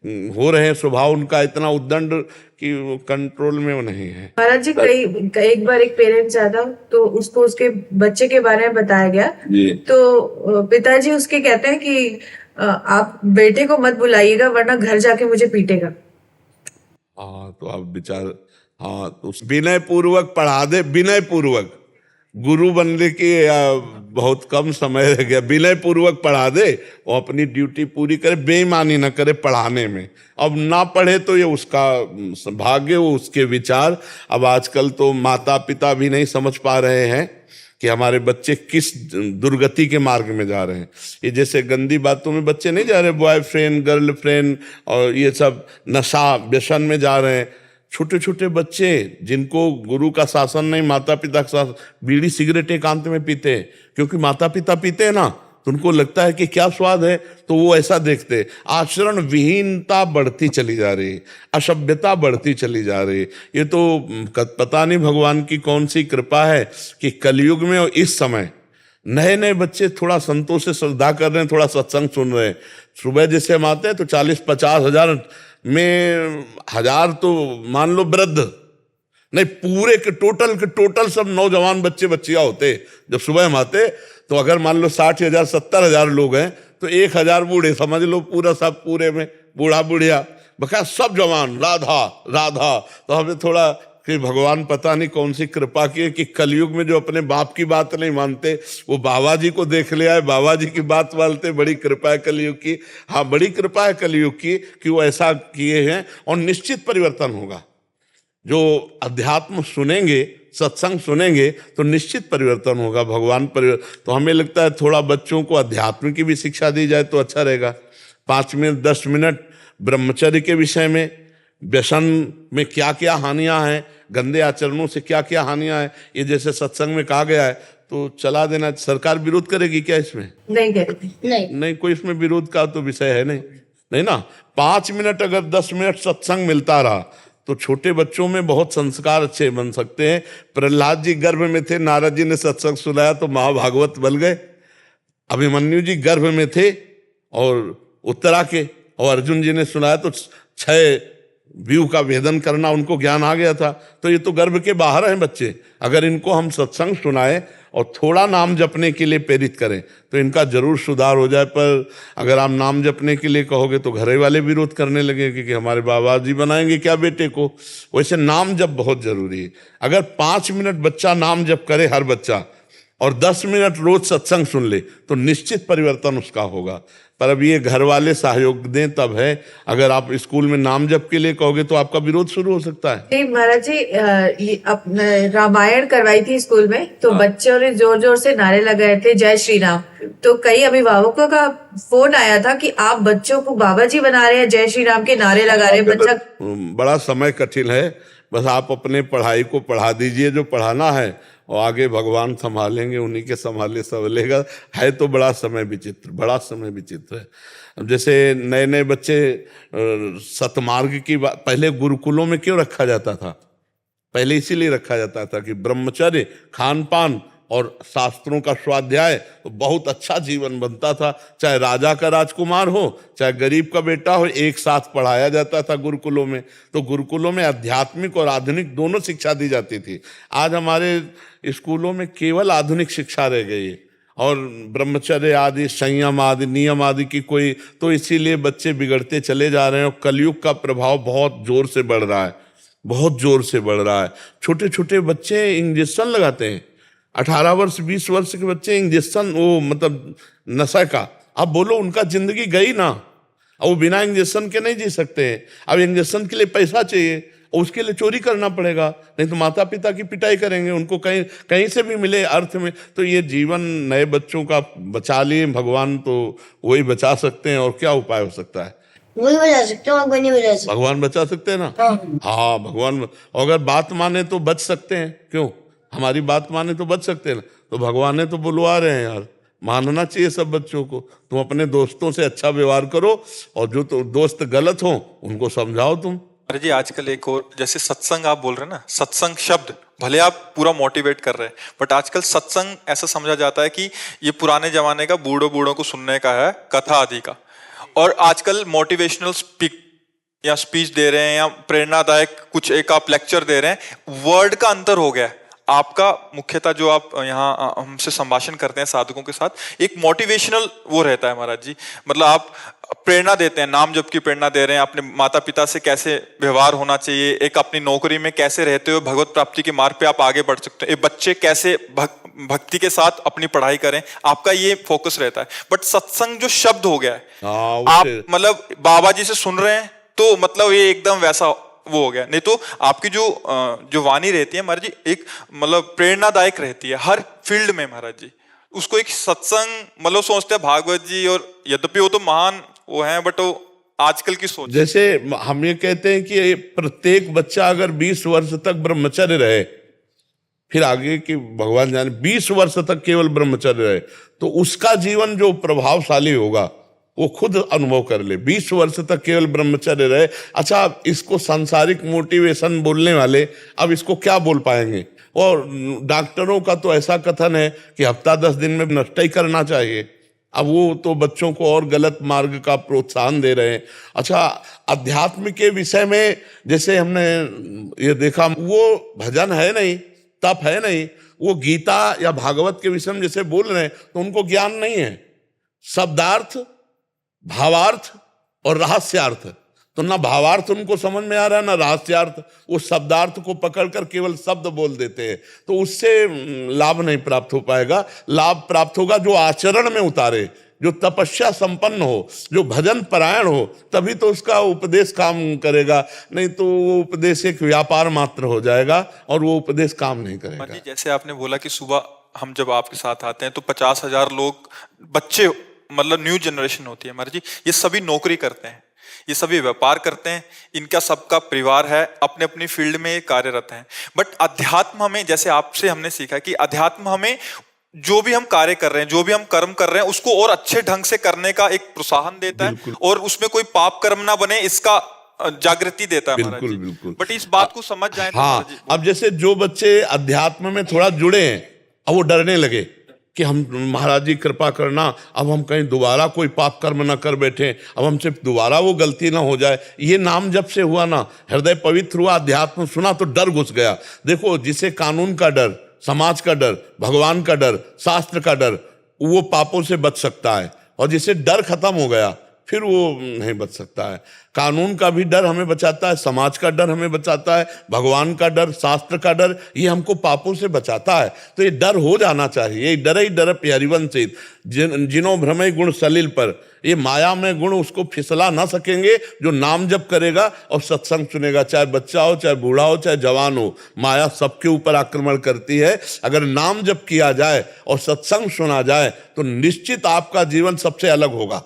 हो रहे हैं, स्वभाव उनका इतना उद्दंड कि वो कंट्रोल में वो नहीं है। महाराज जी, एक बार एक पेरेंट्स आया था, तो उसको उसके बच्चे के बारे में बताया गया जी। तो पिताजी उसके कहते हैं कि आप बेटे को मत बुलाइएगा वरना घर जाके मुझे पीटेगा। हाँ तो आप विचार, हाँ तो विनय पूर्वक पढ़ा दे, विनय पूर्वक। गुरु बनने की बहुत कम समय रह गया, विनय पूर्वक पढ़ा दे, वो अपनी ड्यूटी पूरी करे, बेईमानी न करे पढ़ाने में। अब ना पढ़े तो ये उसका भाग्य, वो उसके विचार। अब आजकल तो माता पिता भी नहीं समझ पा रहे हैं कि हमारे बच्चे किस दुर्गति के मार्ग में जा रहे हैं। ये जैसे गंदी बातों में बच्चे नहीं जा रहे, बॉयफ्रेंड गर्लफ्रेंड और ये सब नशा व्यसन में जा रहे हैं। छोटे छोटे बच्चे जिनको गुरु का शासन नहीं, माता पिता का शासन, बीड़ी सिगरेट एकांत में पीते हैं, क्योंकि माता पिता पीते हैं ना, तो उनको लगता है कि क्या स्वाद है, तो वो ऐसा देखते। आचरण विहीनता बढ़ती चली जा रही है, असभ्यता बढ़ती चली जा रही है। ये तो पता नहीं भगवान की कौन सी कृपा है कि कलयुग में और इस समय नए नए बच्चे थोड़ा संतों से श्रद्धा कर रहे हैं, थोड़ा सत्संग सुन रहे हैं। सुबह जैसे हम आते हैं तो 40-50 हजार में 1000 तो मान लो वृद्ध नहीं, पूरे के टोटल सब नौजवान बच्चे बच्चियां होते। जब सुबह हम आते तो अगर मान लो 60,000 70,000 लोग हैं तो 1,000 बूढ़े समझ लो, पूरा सब पूरे में बूढ़ा बुढ़िया बका सब जवान, राधा राधा। तो हमें थोड़ा कि भगवान पता नहीं कौन सी कृपा की है कि कलयुग में जो अपने बाप की बात नहीं मानते वो बाबा जी को देख ले आए, बाबा जी की बात मानते। बड़ी कृपा है कलयुग की। हाँ, बड़ी कृपा है कलयुग की कि वो ऐसा किए हैं, और निश्चित परिवर्तन होगा। जो अध्यात्म सुनेंगे, सत्संग सुनेंगे तो निश्चित परिवर्तन होगा। भगवान तो हमें लगता है थोड़ा बच्चों को अध्यात्म की भी शिक्षा दी जाए तो अच्छा रहेगा। 5 मिनट 10 मिनट ब्रह्मचर्य के विषय में, व्यसन में क्या क्या हानियां हैं, गंदे आचरणों से क्या क्या हानियां हैं, ये जैसे सत्संग में कहा गया है तो चला देना। सरकार विरोध करेगी क्या इसमें? नहीं करेगी। नहीं, कोई इसमें विरोध का तो विषय है नहीं ना। 5 मिनट अगर 10 मिनट सत्संग मिलता रहा तो छोटे बच्चों में बहुत संस्कार अच्छे बन सकते हैं। प्रहलाद जी गर्भ में थे, नारद जी ने सत्संग सुनाया तो महाभागवत बन गए। अभिमन्यु जी गर्भ में थे और उत्तरा के, और अर्जुन जी ने सुनाया तो 6 व्यू का भेदन करना उनको ज्ञान आ गया था। तो ये तो गर्भ के बाहर हैं बच्चे। अगर इनको हम सत्संग सुनाए और थोड़ा नाम जपने के लिए प्रेरित करें तो इनका जरूर सुधार हो जाए। पर अगर आप नाम जपने के लिए कहोगे तो घरे वाले विरोध करने लगेंगे कि हमारे बाबा जी बनाएंगे क्या बेटे को। वैसे नाम जप बहुत जरूरी है। अगर 5 मिनट बच्चा नाम जप करे हर बच्चा, और 10 मिनट रोज सत्संग सुन ले तो निश्चित परिवर्तन उसका होगा। पर अब ये घर वाले सहयोग दें तब है। अगर आप स्कूल में नाम जप के लिए कहोगे तो आपका विरोध शुरू हो सकता है। नहीं महाराज जी, ये रामायण करवाई थी स्कूल में, तो बच्चों ने जोर जोर से नारे लगाए थे जय श्री राम। तो कई अभिभावकों का फोन आया था कि आप बच्चों को बाबा जी बना रहे हैं, जय श्री राम के नारे लगा रहे हैं। बच्चा बड़ा समय कठिन है। बस आप अपने पढ़ाई को पढ़ा दीजिए जो पढ़ाना है, और आगे भगवान संभालेंगे, उन्हीं के संभाले संभलेगा। है तो बड़ा समय विचित्र, बड़ा समय विचित्र है। अब जैसे नए नए बच्चे सतमार्ग की बात, पहले गुरुकुलों में क्यों रखा जाता था? पहले इसीलिए रखा जाता था कि ब्रह्मचर्य, खान पान और शास्त्रों का स्वाध्याय तो बहुत अच्छा जीवन बनता था। चाहे राजा का राजकुमार हो, चाहे गरीब का बेटा हो, एक साथ पढ़ाया जाता था गुरुकुलों में। तो गुरुकुलों में आध्यात्मिक और आधुनिक दोनों शिक्षा दी जाती थी। आज हमारे स्कूलों में केवल आधुनिक शिक्षा रह गई है, और ब्रह्मचर्य आदि, संयम आदि, नियम आदि की कोई, तो इसीलिए बच्चे बिगड़ते चले जा रहे हैं। और कलयुग का प्रभाव बहुत जोर से बढ़ रहा है, बहुत जोर से बढ़ रहा है। छोटे छोटे बच्चे इंजेक्शन लगाते हैं, 18 वर्ष 20 वर्ष के बच्चे इंजेक्शन, वो मतलब नशा का। अब बोलो उनका जिंदगी गई ना, अब वो बिना इंजेक्शन के नहीं जी सकते हैं। अब इंजेक्शन के लिए पैसा चाहिए, और उसके लिए चोरी करना पड़ेगा, नहीं तो माता पिता की पिटाई करेंगे, उनको कहीं कहीं से भी मिले अर्थ में। तो ये जीवन नए बच्चों का बचा लिए भगवान, तो वही बचा सकते हैं। और क्या उपाय हो सकता है? वही बजा सकते हो, भगवान नहीं बजा सकते। भगवान बचा सकते हैं ना। हाँ, भगवान अगर बात माने तो बच सकते हैं। क्यों? हमारी बात माने तो बच सकते हैं ना। तो भगवान ने तो बुलवा रहे हैं यार, मानना चाहिए सब बच्चों को। तुम अपने दोस्तों से अच्छा व्यवहार करो, और जो तो दोस्त गलत हो उनको समझाओ तुम। अरे जी, आजकल एक और जैसे सत्संग आप बोल रहे हैं ना, सत्संग शब्द भले आप पूरा मोटिवेट कर रहे हैं, बट आजकल सत्संग ऐसा समझा जाता है कि ये पुराने जमाने का बूढ़ों को सुनने का है, कथा आदि का। और आजकल मोटिवेशनल या स्पीच दे रहे हैं या प्रेरणादायक कुछ एक आप लेक्चर दे रहे हैं, वर्ड का अंतर हो गया है। आपका मुख्यतः जो आप यहाँ हमसे संभाषण करते हैं साधकों के साथ, एक मोटिवेशनल वो रहता है महाराज जी, मतलब आप प्रेरणा देते हैं, नाम जप की प्रेरणा दे रहे हैं, अपने माता पिता से कैसे व्यवहार होना चाहिए, एक अपनी नौकरी में कैसे रहते हुए भगवत प्राप्ति के मार्ग पे आप आगे बढ़ सकते हैं, एक बच्चे कैसे भक्ति के साथ अपनी पढ़ाई करें, आपका ये फोकस रहता है। बट सत्संग जो शब्द हो गया है, आप मतलब बाबा जी से सुन रहे हैं तो मतलब ये एकदम वैसा वो हो गया। नहीं तो आपकी जो वाणी रहती है महाराज जी, एक मतलब प्रेरणादायक रहती है हर फील्ड में महाराज जी। उसको एक सत्संग मतलब सोचते हैं भागवत जी, और यद्यपि वो तो महान वो है, बट वो आजकल की सोच। जैसे हम ये कहते हैं कि प्रत्येक बच्चा अगर 20 वर्ष तक ब्रह्मचर्य रहे, फिर आगे की भगवान जाने, 20 वर्ष तक केवल ब्रह्मचर्य रहे, तो उसका जीवन जो प्रभावशाली होगा वो खुद अनुभव कर ले। 20 वर्ष तक केवल ब्रह्मचर्य रहे। अच्छा, इसको सांसारिक मोटिवेशन बोलने वाले अब इसको क्या बोल पाएंगे? और डॉक्टरों का तो ऐसा कथन है कि हफ्ता 10 दिन में नष्ट ही करना चाहिए। अब वो तो बच्चों को और गलत मार्ग का प्रोत्साहन दे रहे हैं। अच्छा, अध्यात्म के विषय में जैसे हमने ये देखा, वो भजन है नहीं, तप है नहीं, वो गीता या भागवत के विषय में जैसे बोल रहे हैं तो उनको ज्ञान नहीं है। शब्दार्थ, भावार्थ और रहस्यार्थ, तो ना भावार्थ उनको समझ में आ रहा है ना रहस्यार्थ। वो शब्दार्थ को पकड़कर केवल शब्द बोल देते हैं, तो उससे लाभ नहीं प्राप्त हो पाएगा। लाभ प्राप्त होगा जो आचरण में उतारे, जो तपस्या संपन्न हो, जो भजन परायण हो, तभी तो उसका उपदेश काम करेगा। नहीं तो वो उपदेश एक व्यापार मात्र हो जाएगा और वो उपदेश काम नहीं करेगा। जैसे आपने बोला कि सुबह हम जब आपके साथ आते हैं तो 50,000 लोग, बच्चे मतलब न्यू जनरेशन होती है हमारी जी, ये सभी नौकरी करते हैं, ये सभी व्यापार करते हैं, इनका सबका परिवार है, अपने अपनी फील्ड में कार्यरत हैं। बट अध्यात्म हमें, जैसे आपसे हमने सीखा कि अध्यात्म हमें जो भी हम कार्य कर रहे हैं, जो भी हम कर्म कर रहे हैं, उसको और अच्छे ढंग से करने का एक प्रोत्साहन देता है, और उसमें कोई पाप कर्म ना बने इसका जागृति देता है। बिल्कुल बिल्कुल। बट इस बात को समझ जाए। हाँ, अब जैसे जो बच्चे अध्यात्म में थोड़ा जुड़े हैं, अब वो डरने लगे कि हम महाराज जी कृपा करना, अब हम कहीं दोबारा कोई पाप कर्म ना कर बैठे, अब हमसे दोबारा वो गलती ना हो जाए। ये नाम जब से हुआ ना, हृदय पवित्र हुआ, अध्यात्म सुना तो डर घुस गया। देखो, जिसे कानून का डर, समाज का डर, भगवान का डर, शास्त्र का डर, वो पापों से बच सकता है, और जिसे डर खत्म हो गया फिर वो नहीं बच सकता है। कानून का भी डर हमें बचाता है, समाज का डर हमें बचाता है, भगवान का डर, शास्त्र का डर, ये हमको पापों से बचाता है। तो ये डर हो जाना चाहिए। ये डर ही डर हरिवंशित, जिनो भ्रमय गुण सलिल पर, ये माया में गुण उसको फिसला ना सकेंगे जो नाम जप करेगा और सत्संग सुनेगा। चाहे बच्चा हो, चाहे बूढ़ा हो, चाहे जवान हो, माया सबके ऊपर आक्रमण करती है। अगर नाम जप किया जाए और सत्संग सुना जाए तो निश्चित आपका जीवन सबसे अलग होगा।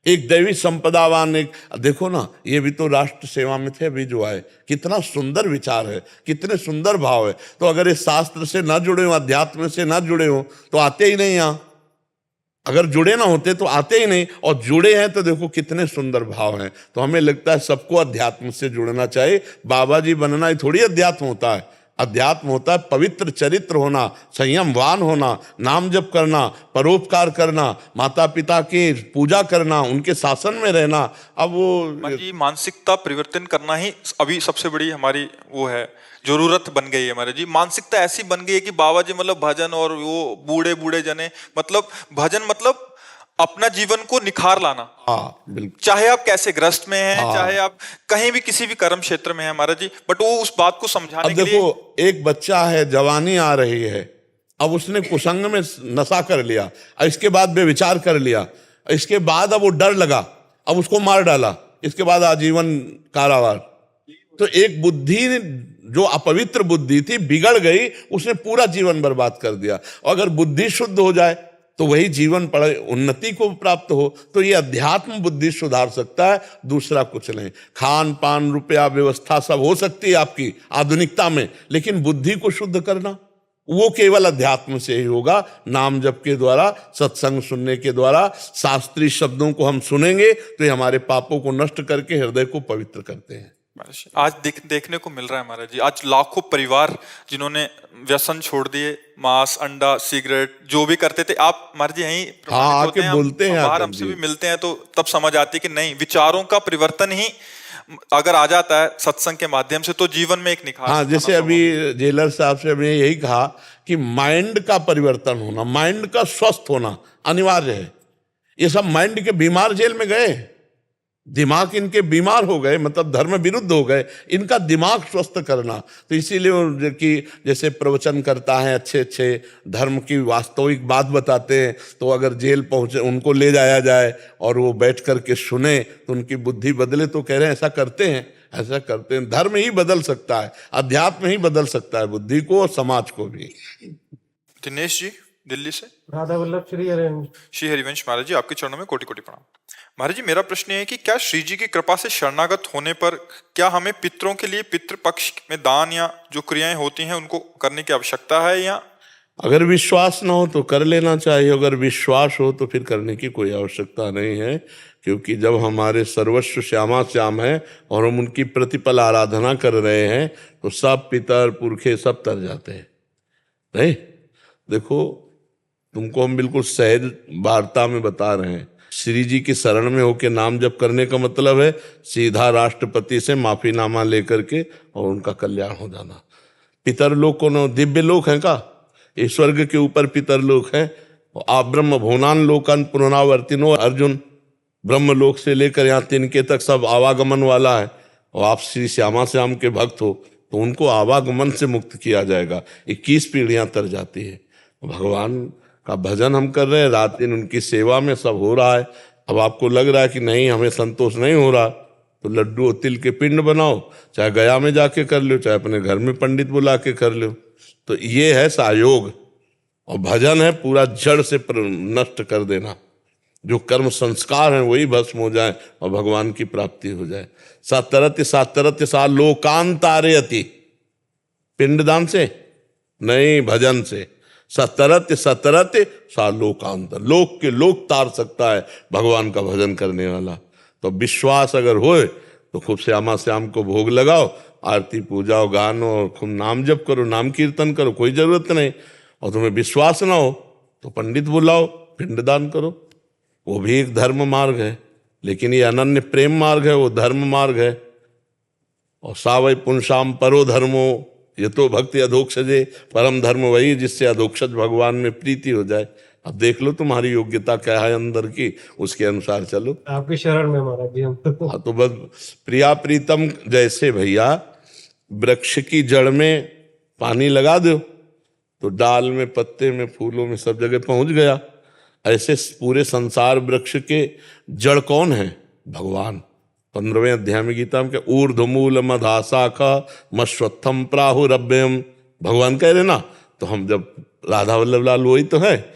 एक दैवी संपदावान, एक देखो ना, ये भी तो राष्ट्र सेवा में थे, अभी जो आए, कितना सुंदर विचार है, कितने सुंदर भाव है। तो अगर इस शास्त्र से ना जुड़े हो, अध्यात्म से ना जुड़े हो, तो आते ही नहीं यहाँ। अगर जुड़े ना होते तो आते ही नहीं, और जुड़े हैं तो देखो कितने सुंदर भाव हैं। तो हमें लगता है सबको अध्यात्म से जुड़ना चाहिए। बाबा जी बनना ही थोड़ी अध्यात्म होता है। अध्यात्म होता है पवित्र चरित्र होना, संयमवान होना, नाम जप करना, परोपकार करना, माता पिता की पूजा करना, उनके शासन में रहना। अब वो जी मानसिकता परिवर्तन करना ही अभी सबसे बड़ी हमारी वो है, जरूरत बन गई है हमारे जी। मानसिकता ऐसी बन गई है कि बाबा जी मतलब भजन, और वो बूढ़े बूढ़े जने मतलब भजन मतलब अपना जीवन को निखार लाना। हाँ, बिल्कुल। चाहे आप कैसे ग्रस्त में हैं, चाहे आप कहीं भी किसी भी कर्म क्षेत्र में हैं महाराज जी, बट वो उस बात को समझाने के लिए। देखो, एक बच्चा है, जवानी आ रही है, अब उसने कुसंग में नशा कर लिया, इसके बाद बेविचार कर लिया, इसके बाद अब वो डर लगा, अब उसको मार डाला, इसके बाद आजीवन कारावास। तो एक बुद्धि जो अपवित्र बुद्धि थी बिगड़ गई, उसने पूरा जीवन बर्बाद कर दिया। और अगर बुद्धि शुद्ध हो जाए तो वही जीवन पड़े उन्नति को प्राप्त हो। तो ये अध्यात्म बुद्धि सुधार सकता है, दूसरा कुछ नहीं। खान पान, रुपया, व्यवस्था सब हो सकती है आपकी आधुनिकता में, लेकिन बुद्धि को शुद्ध करना वो केवल अध्यात्म से ही होगा। नाम जप के द्वारा, सत्संग सुनने के द्वारा, शास्त्रीय शब्दों को हम सुनेंगे तो ये हमारे पापों को नष्ट करके हृदय को पवित्र करते हैं। आज देखने को मिल रहा है महाराज जी, आज लाखों परिवार जिन्होंने व्यसन छोड़ दिए, मांस, अंडा, सिगरेट जो भी करते थे। आप महाराज जी यहीं आके बोलते हैं, बाहर हमसे भी मिलते हैं तो तब समझ आती है कि नहीं, विचारों का परिवर्तन ही अगर आ जाता है सत्संग के माध्यम से तो जीवन में एक निखार हाँ, आना जैसे संभव अभी जेलर साहब से हमने यही कहा कि माइंड का परिवर्तन होना, माइंड का स्वस्थ होना अनिवार्य है। ये सब माइंड के बीमार जेल में गए, दिमाग इनके बीमार हो गए, मतलब धर्म विरुद्ध हो गए, इनका दिमाग स्वस्थ करना। तो इसीलिए वो कि जैसे प्रवचन करता है, अच्छे अच्छे धर्म की वास्तविक बात बताते हैं, तो अगर जेल पहुंचे उनको ले जाया जाए और वो बैठ करके सुने तो उनकी बुद्धि बदले। तो कह रहे हैं ऐसा करते हैं, ऐसा करते हैं। धर्म ही बदल सकता है, अध्यात्म ही बदल सकता है बुद्धि को और समाज को भी। दिनेश जी दिल्ली से। राधा वल्लभ श्री हरिवंश। श्री हरिवंश महाराज जी, आपके चरणों में कोटि कोटि प्रणाम। महाराज जी, मेरा प्रश्न है कि क्या श्री जी की कृपा से शरणागत होने पर क्या हमें पितरों के लिए पितृ पक्ष में दान या जो क्रियाएं होती हैं उनको करने की आवश्यकता है, या अगर विश्वास ना हो तो कर लेना चाहिए, अगर विश्वास हो तो फिर करने की कोई आवश्यकता नहीं है। क्योंकि जब हमारे सर्वस्व श्यामा श्याम है और हम उनकी प्रतिपल आराधना कर रहे हैं तो सब पितर पुरखे सब तर जाते हैं। नहीं, देखो तुमको हम बिल्कुल सहज वार्ता में बता रहे हैं। श्री जी की शरण में होके नाम जप करने का मतलब है सीधा राष्ट्रपति से माफीनामा लेकर के और उनका कल्याण हो जाना। पितर लोक को न दिव्य लोक है का, ये स्वर्ग के ऊपर पितर लोक है। आप ब्रह्म भुवनान लोकन पुनरावर्तिनो अर्जुन, ब्रह्म लोक से लेकर यहाँ तिनके तक सब आवागमन वाला है। और आप श्री श्यामा श्याम के भक्त हो तो उनको आवागमन से मुक्त किया जाएगा। 21 पीढ़ियां तर जाती है। भगवान का भजन हम कर रहे हैं, रात दिन उनकी सेवा में सब हो रहा है। अब आपको लग रहा है कि नहीं हमें संतोष नहीं हो रहा, तो लड्डू और तिल के पिंड बनाओ, चाहे गया में जाके कर लो, चाहे अपने घर में पंडित बुला के कर लो। तो ये है सहयोग। और भजन है पूरा जड़ से नष्ट कर देना, जो कर्म संस्कार हैं वही भस्म हो जाए और भगवान की प्राप्ति हो जाए। सातरत्य सा लोकांतारयति, पिंडदान से नहीं, भजन से। सतरत्य सा लोकांतर, लोक के लोक तार सकता है भगवान का भजन करने वाला। तो विश्वास अगर होए तो खूब श्यामा श्याम को भोग लगाओ, आरती पूजाओ, गानो और खूब नाम जप करो, नाम कीर्तन करो, कोई जरूरत नहीं। और तुम्हें विश्वास ना हो तो पंडित बुलाओ, पिंडदान करो, वो भी एक धर्म मार्ग है। लेकिन ये अनन्य प्रेम मार्ग है, वो धर्म मार्ग है। और सावै पुंसाम परो धर्मो ये तो भक्ति अधोक्षजे, परम धर्म वही जिससे अधोक्षज भगवान में प्रीति हो जाए। अब देख लो तुम्हारी योग्यता क्या है अंदर की, उसके अनुसार चलो। आपकी शरण में महाराज जी हम। हाँ, तो बस प्रिया प्रीतम जैसे भैया वृक्ष की जड़ में पानी लगा दो तो डाल में, पत्ते में, फूलों में सब जगह पहुंच गया। ऐसे पूरे संसार वृक्ष के जड़ कौन है? भगवान। 15वें अध्याय में गीता में ऊर्ध्वमूल मधाशाखा मश्वत्थम प्राहुरभ्यम, भगवान कह रहे ना। तो हम जब राधा वल्लभ लाल वही तो है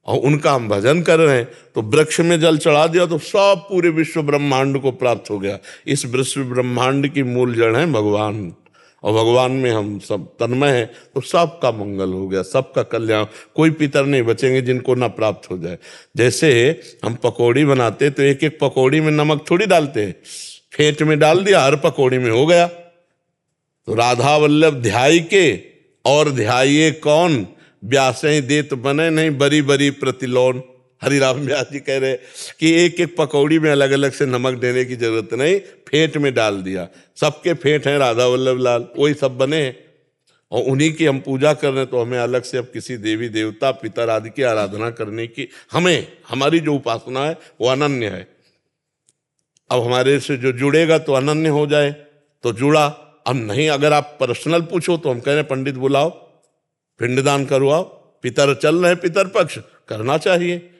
और उनका हम भजन कर रहे हैं, तो वृक्ष में जल चढ़ा दिया तो सब पूरे विश्व ब्रह्मांड को प्राप्त हो गया। इस विश्व ब्रह्मांड की मूल जड़ है भगवान, और भगवान में हम सब तन्मय हैं, तो सबका मंगल हो गया, सबका कल्याण। कोई पितर नहीं बचेंगे जिनको ना प्राप्त हो जाए। जैसे हम पकौड़ी बनाते तो एक एक पकौड़ी में नमक थोड़ी डालते हैं, फेंट में डाल दिया, हर पकौड़ी में हो गया। तो राधा वल्लभ ध्याय के और ध्याये कौन, व्यासें देत बने नहीं बरी बरी प्रतिलोन। हरिराम व्यास जी कह रहे कि एक एक पकौड़ी में अलग अलग से नमक देने की जरूरत नहीं, फेंट में डाल दिया। सबके फेंट हैं राधा वल्लभ लाल, वही सब बने हैं और उन्हीं की हम पूजा कर रहे हैं। तो हमें अलग से अब किसी देवी देवता पितर आदि की आराधना करने की, हमें हमारी जो उपासना है वो अनन्य है। अब हमारे से जो जुड़ेगा तो अनन्य हो जाए तो जुड़ा। अब नहीं, अगर आप पर्सनल पूछो तो हम कह रहे हैं पंडित बुलाओ, पिंडदान करवाओ, पितर चल रहे हैं, पितर पक्ष करना चाहिए।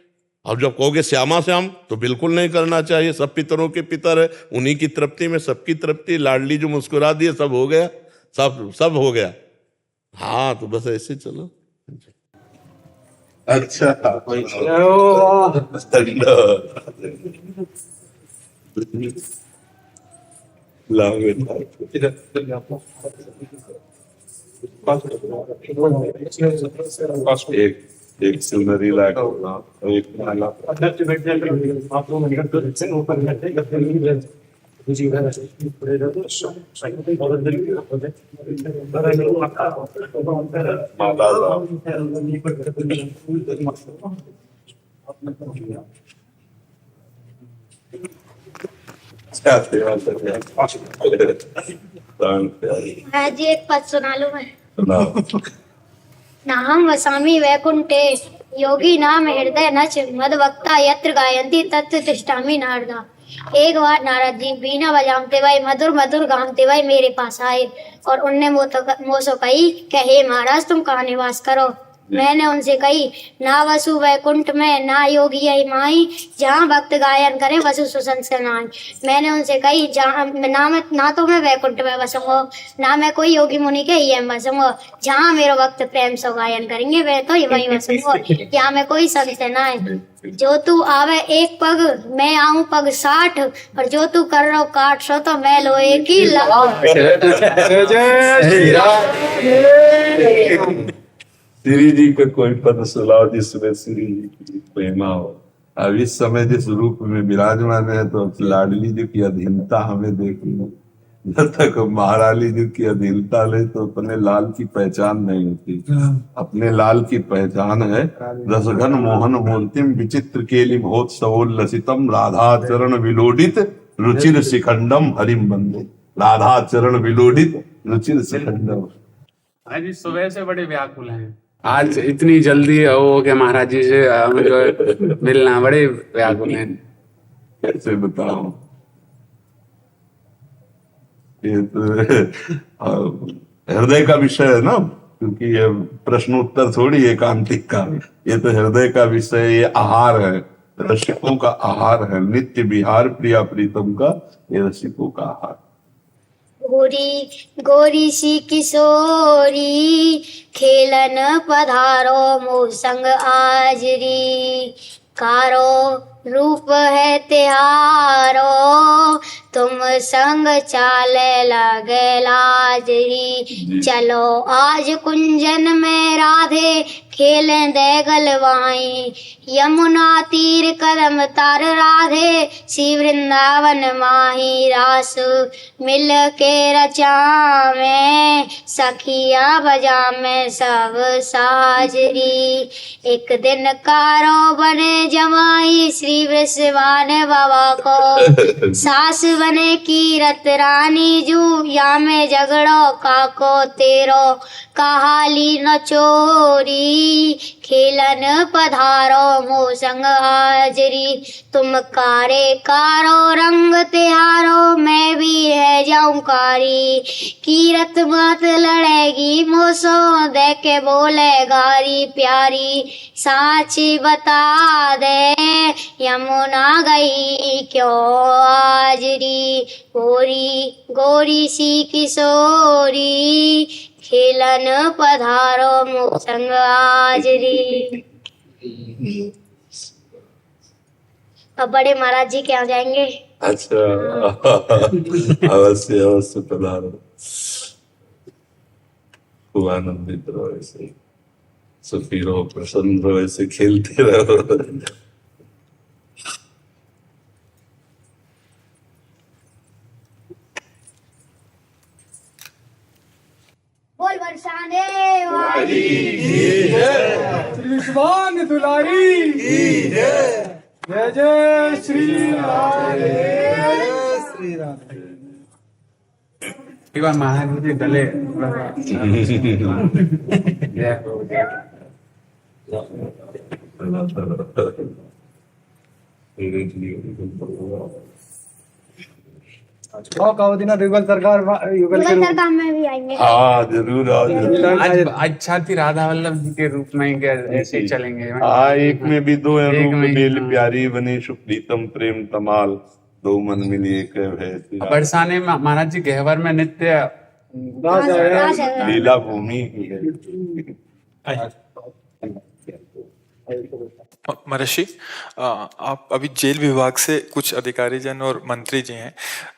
अब जब कहोगे श्यामा श्याम तो बिल्कुल नहीं करना चाहिए। सब पितरों के पितर है, उन्हीं की तृप्ति में सबकी तृप्ति। लाडली जो मुस्कुरा दिए सब हो गया, सब हो गया। हाँ, तो बस ऐसे चलो। अच्छा, एक सिलनरी लाइट एक माला। आप लोग ऊपर क्या सेवा कर रहे हैं? प्राण प्यारी मैं जी एक पद सुना लूं मैं। सुनाओ। नाहं वसामि वैकुंठे योगी नाम हृदय नच मद वक्ता यत्र गायन्ति तत्र तिष्ठामि नारदा। एक बार नारद जी बीना बजाते हुए मधुर मधुर गाते हुए मेरे पास आए और उनने मुझसे कही कि हे महाराज तुम कहाँ निवास करो। मैंने उनसे कही ना वसु वैकुंठ में ना योगी यही माई जहाँ भक्त गायन करे वसु सुसंसनाई। मैंने उनसे कही जहाँ ना तो मैं वैकुंठ में बसूंगा ना मैं कोई योगी मुनि के ही में बसूंगा। जहाँ मेरे भक्त प्रेम से गायन करेंगे वे तो वही बसूंगा। यहाँ में कोई संत ना है। जो तू आवे एक पग मैं आऊं पग 60 और जो तू कर रहा काट सो तो मैं लोहे की श्री जी का कोई पद सुनाओ जिसमें श्री जी की महिमा हो। अब इस समय जिस रूप में विराजमान है तो लाडली जी की अधीनता हमें देखनी। जब तक महारानी जी की अधीनता ले तो अपने लाल की पहचान नहीं होती। अपने लाल की पहचान है रसघन मोहन मूर्तिम विचित्र केलि भोत्सवोल्लसितम राधा चरण विलोडित रुचिर शिखंडम हरिम बंदे। राधा चरण विलोडित रुचिर शिखंडम। आज सुबह से बड़े व्याकुल हैं। आज इतनी जल्दी हो गया महाराज जी से मुझे मिलना, बड़े व्याकुल हैं। कैसे बताऊं, ये तो हृदय का विषय है ना, क्योंकि ये प्रश्न उत्तर थोड़ी एकांतिक का, ये तो हृदय का विषय, ये आहार है, रसिकों का आहार है, नित्य विहार प्रिया प्रीतम का ये रसिकों का आहार। गोरी गोरी सी किशोरी खेलन पधारो मोह संग आजरी। कारो रूप है तिहारो तुम संग चाले लगे लाजरी। चलो आज कुंजन में राधे खेलें दे गलवाई। यमुना तीर कदम तार राधे सी वृंदावन माही। रास मिल के रचावे सखिया बजा में सब साजरी। एक दिन कारो बने जमाई श्री वृषभान बाबा को। सास बने कीरत रानी जू या में झगड़ो काको तेरो कहाली न चोरी। खेलन पधारो मोह संग हाजरी। तुम कारे कारो रंग तिहारो मैं भी है जाऊं कारी। कीरत मत लड़ेगी मोसो दे के बोले गारी प्यारी। साची बता दे यमुना गई क्यों आजरी। गोरी गोरी सी किशोरी खेलन पधारो मोह संग हाजरी। अब बड़े महाराज जी के यहाँ जाएंगे। अच्छा अवश्य अवश्य पधारो। खूब आनंदित रहो, ऐसे सुखी रहो, प्रसन्न रहो, ऐसे खेलते रहो। बोल बरसाने वाली श्रीमान दुलारी जय जय श्री राधे श्री राधे। एक बार महाराज जी गले युगल सरकार युगल के रूप सरकार में भी आएंगे। हाँ जरूर आओ जरूर। आज अच्छा थी राधा वल्लभ जी के रूप में क्या ऐसे ही चलेंगे। हाँ एक में भी दो एक रूप में ही, बेल हाँ। प्यारी बनी सुप्रीतम प्रेम तमाल दो मन मिली एक है। बरसाने में महाराज जी गहवर में नित्य लीला भूमि ही है। महर्षि आप अभी जेल विभाग से कुछ अधिकारी जन और मंत्री जी हैं,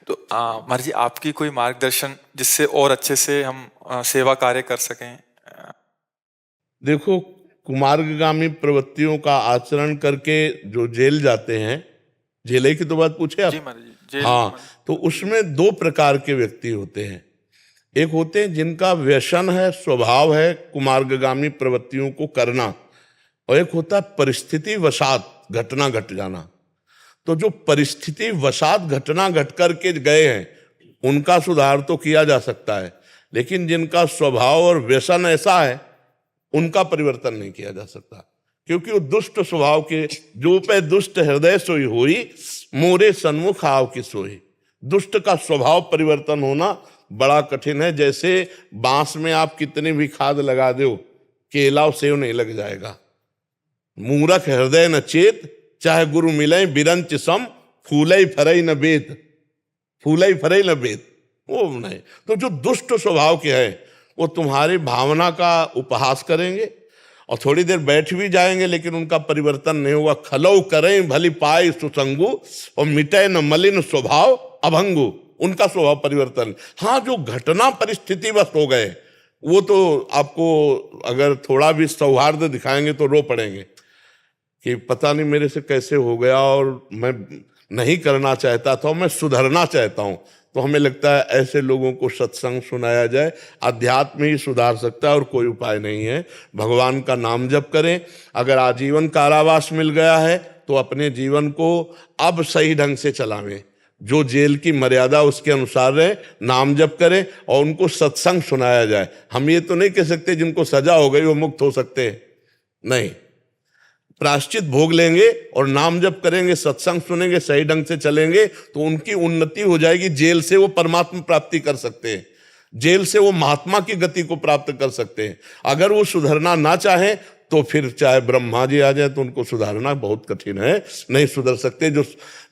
तो महर्षि आपकी कोई मार्गदर्शन जिससे और अच्छे से हम सेवा कार्य कर सकें। देखो, कुमार्गगामी प्रवृत्तियों का आचरण करके जो जेल जाते हैं, जेल की तो बात पूछे आप। जी महाराज जी, जेल हाँ, तो उसमें दो प्रकार के व्यक्ति होते हैं। एक होते हैं जिनका व्यसन है, स्वभाव है कुमार्गगामी प्रवृत्तियों को करना, और एक होता है परिस्थिति वशात घटना घट जाना। तो जो परिस्थिति वशात घटना घट करके गए हैं उनका सुधार तो किया जा सकता है, लेकिन जिनका स्वभाव और व्यसन ऐसा है उनका परिवर्तन नहीं किया जा सकता, क्योंकि वो दुष्ट स्वभाव के। जो पे दुष्ट हृदय सोई होई, मोरे सन्मुख आव की सोई। दुष्ट का स्वभाव परिवर्तन होना बड़ा कठिन है। जैसे बांस में आप कितनी भी खाद लगा दो, केला और सेव नहीं लग जाएगा। मूरख हृदय न चेत, चाहे गुरु मिले बिरंच सम, फूलई फरई न बेत, फूलई फरई न बेत, वो नहीं। तो जो दुष्ट स्वभाव के हैं वो तुम्हारी भावना का उपहास करेंगे और थोड़ी देर बैठ भी जाएंगे, लेकिन उनका परिवर्तन नहीं होगा। खलौ करें भली पाए सुसंगु, और मिटे न मलिन स्वभाव अभंगु, उनका स्वभाव परिवर्तन। हाँ, जो घटना परिस्थिति बस हो गए, वो तो आपको अगर थोड़ा भी सौहार्द दिखाएंगे तो रो पड़ेंगे कि पता नहीं मेरे से कैसे हो गया, और मैं नहीं करना चाहता था, मैं सुधरना चाहता हूँ। तो हमें लगता है ऐसे लोगों को सत्संग सुनाया जाए, अध्यात्म ही सुधार सकता है और कोई उपाय नहीं है। भगवान का नाम जप करें। अगर आजीवन कारावास मिल गया है तो अपने जीवन को अब सही ढंग से चलावें, जो जेल की मर्यादा उसके अनुसार रहे, नाम जप करें और उनको सत्संग सुनाया जाए। हम ये तो नहीं कह सकते जिनको सजा हो गई वो मुक्त हो सकते हैं, नहीं। प्रायश्चित भोग लेंगे और नाम जप करेंगे, सत्संग सुनेंगे, सही ढंग से चलेंगे तो उनकी उन्नति हो जाएगी। जेल से वो परमात्मा प्राप्ति कर सकते हैं, जेल से वो महात्मा की गति को प्राप्त कर सकते हैं। अगर वो सुधरना ना चाहें तो फिर चाहे ब्रह्मा जी आ जाए तो उनको सुधारना बहुत कठिन है, नहीं सुधर सकते। जो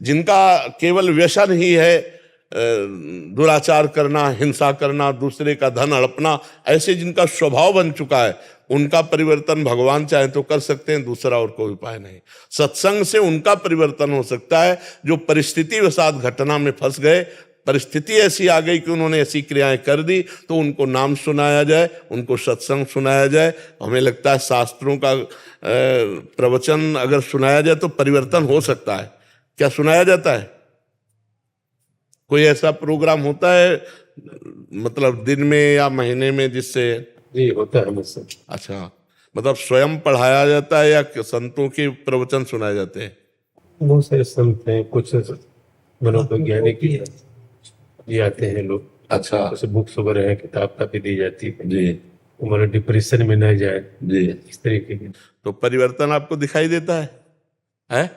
जिनका केवल व्यसन ही है दुराचार करना, हिंसा करना, दूसरे का धन हड़पना, ऐसे जिनका स्वभाव बन चुका है, उनका परिवर्तन भगवान चाहे तो कर सकते हैं, दूसरा और कोई उपाय नहीं। सत्संग से उनका परिवर्तन हो सकता है जो परिस्थिति वसात घटना में फंस गए, परिस्थिति ऐसी आ गई कि उन्होंने ऐसी क्रियाएं कर दी, तो उनको नाम सुनाया जाए, उनको सत्संग सुनाया जाए। हमें लगता है शास्त्रों का प्रवचन अगर सुनाया जाए तो परिवर्तन हो सकता है। क्या सुनाया जाता है? कोई ऐसा प्रोग्राम होता है मतलब दिन में या महीने में जिससे? जी होता है मुझसे। अच्छा, मतलब स्वयं पढ़ाया जाता है या संतों के प्रवचन सुनाए जाते हैं? बहुत सारे संत हैं, कुछ मनोवैज्ञानिक जी आते हैं लोग। अच्छा, जैसे बुक्स वगैरह है, किताब काफी दी जाती है जी वो मतलब डिप्रेशन में न जाए जी। इस तरीके की। तो परिवर्तन आपको दिखाई देता है?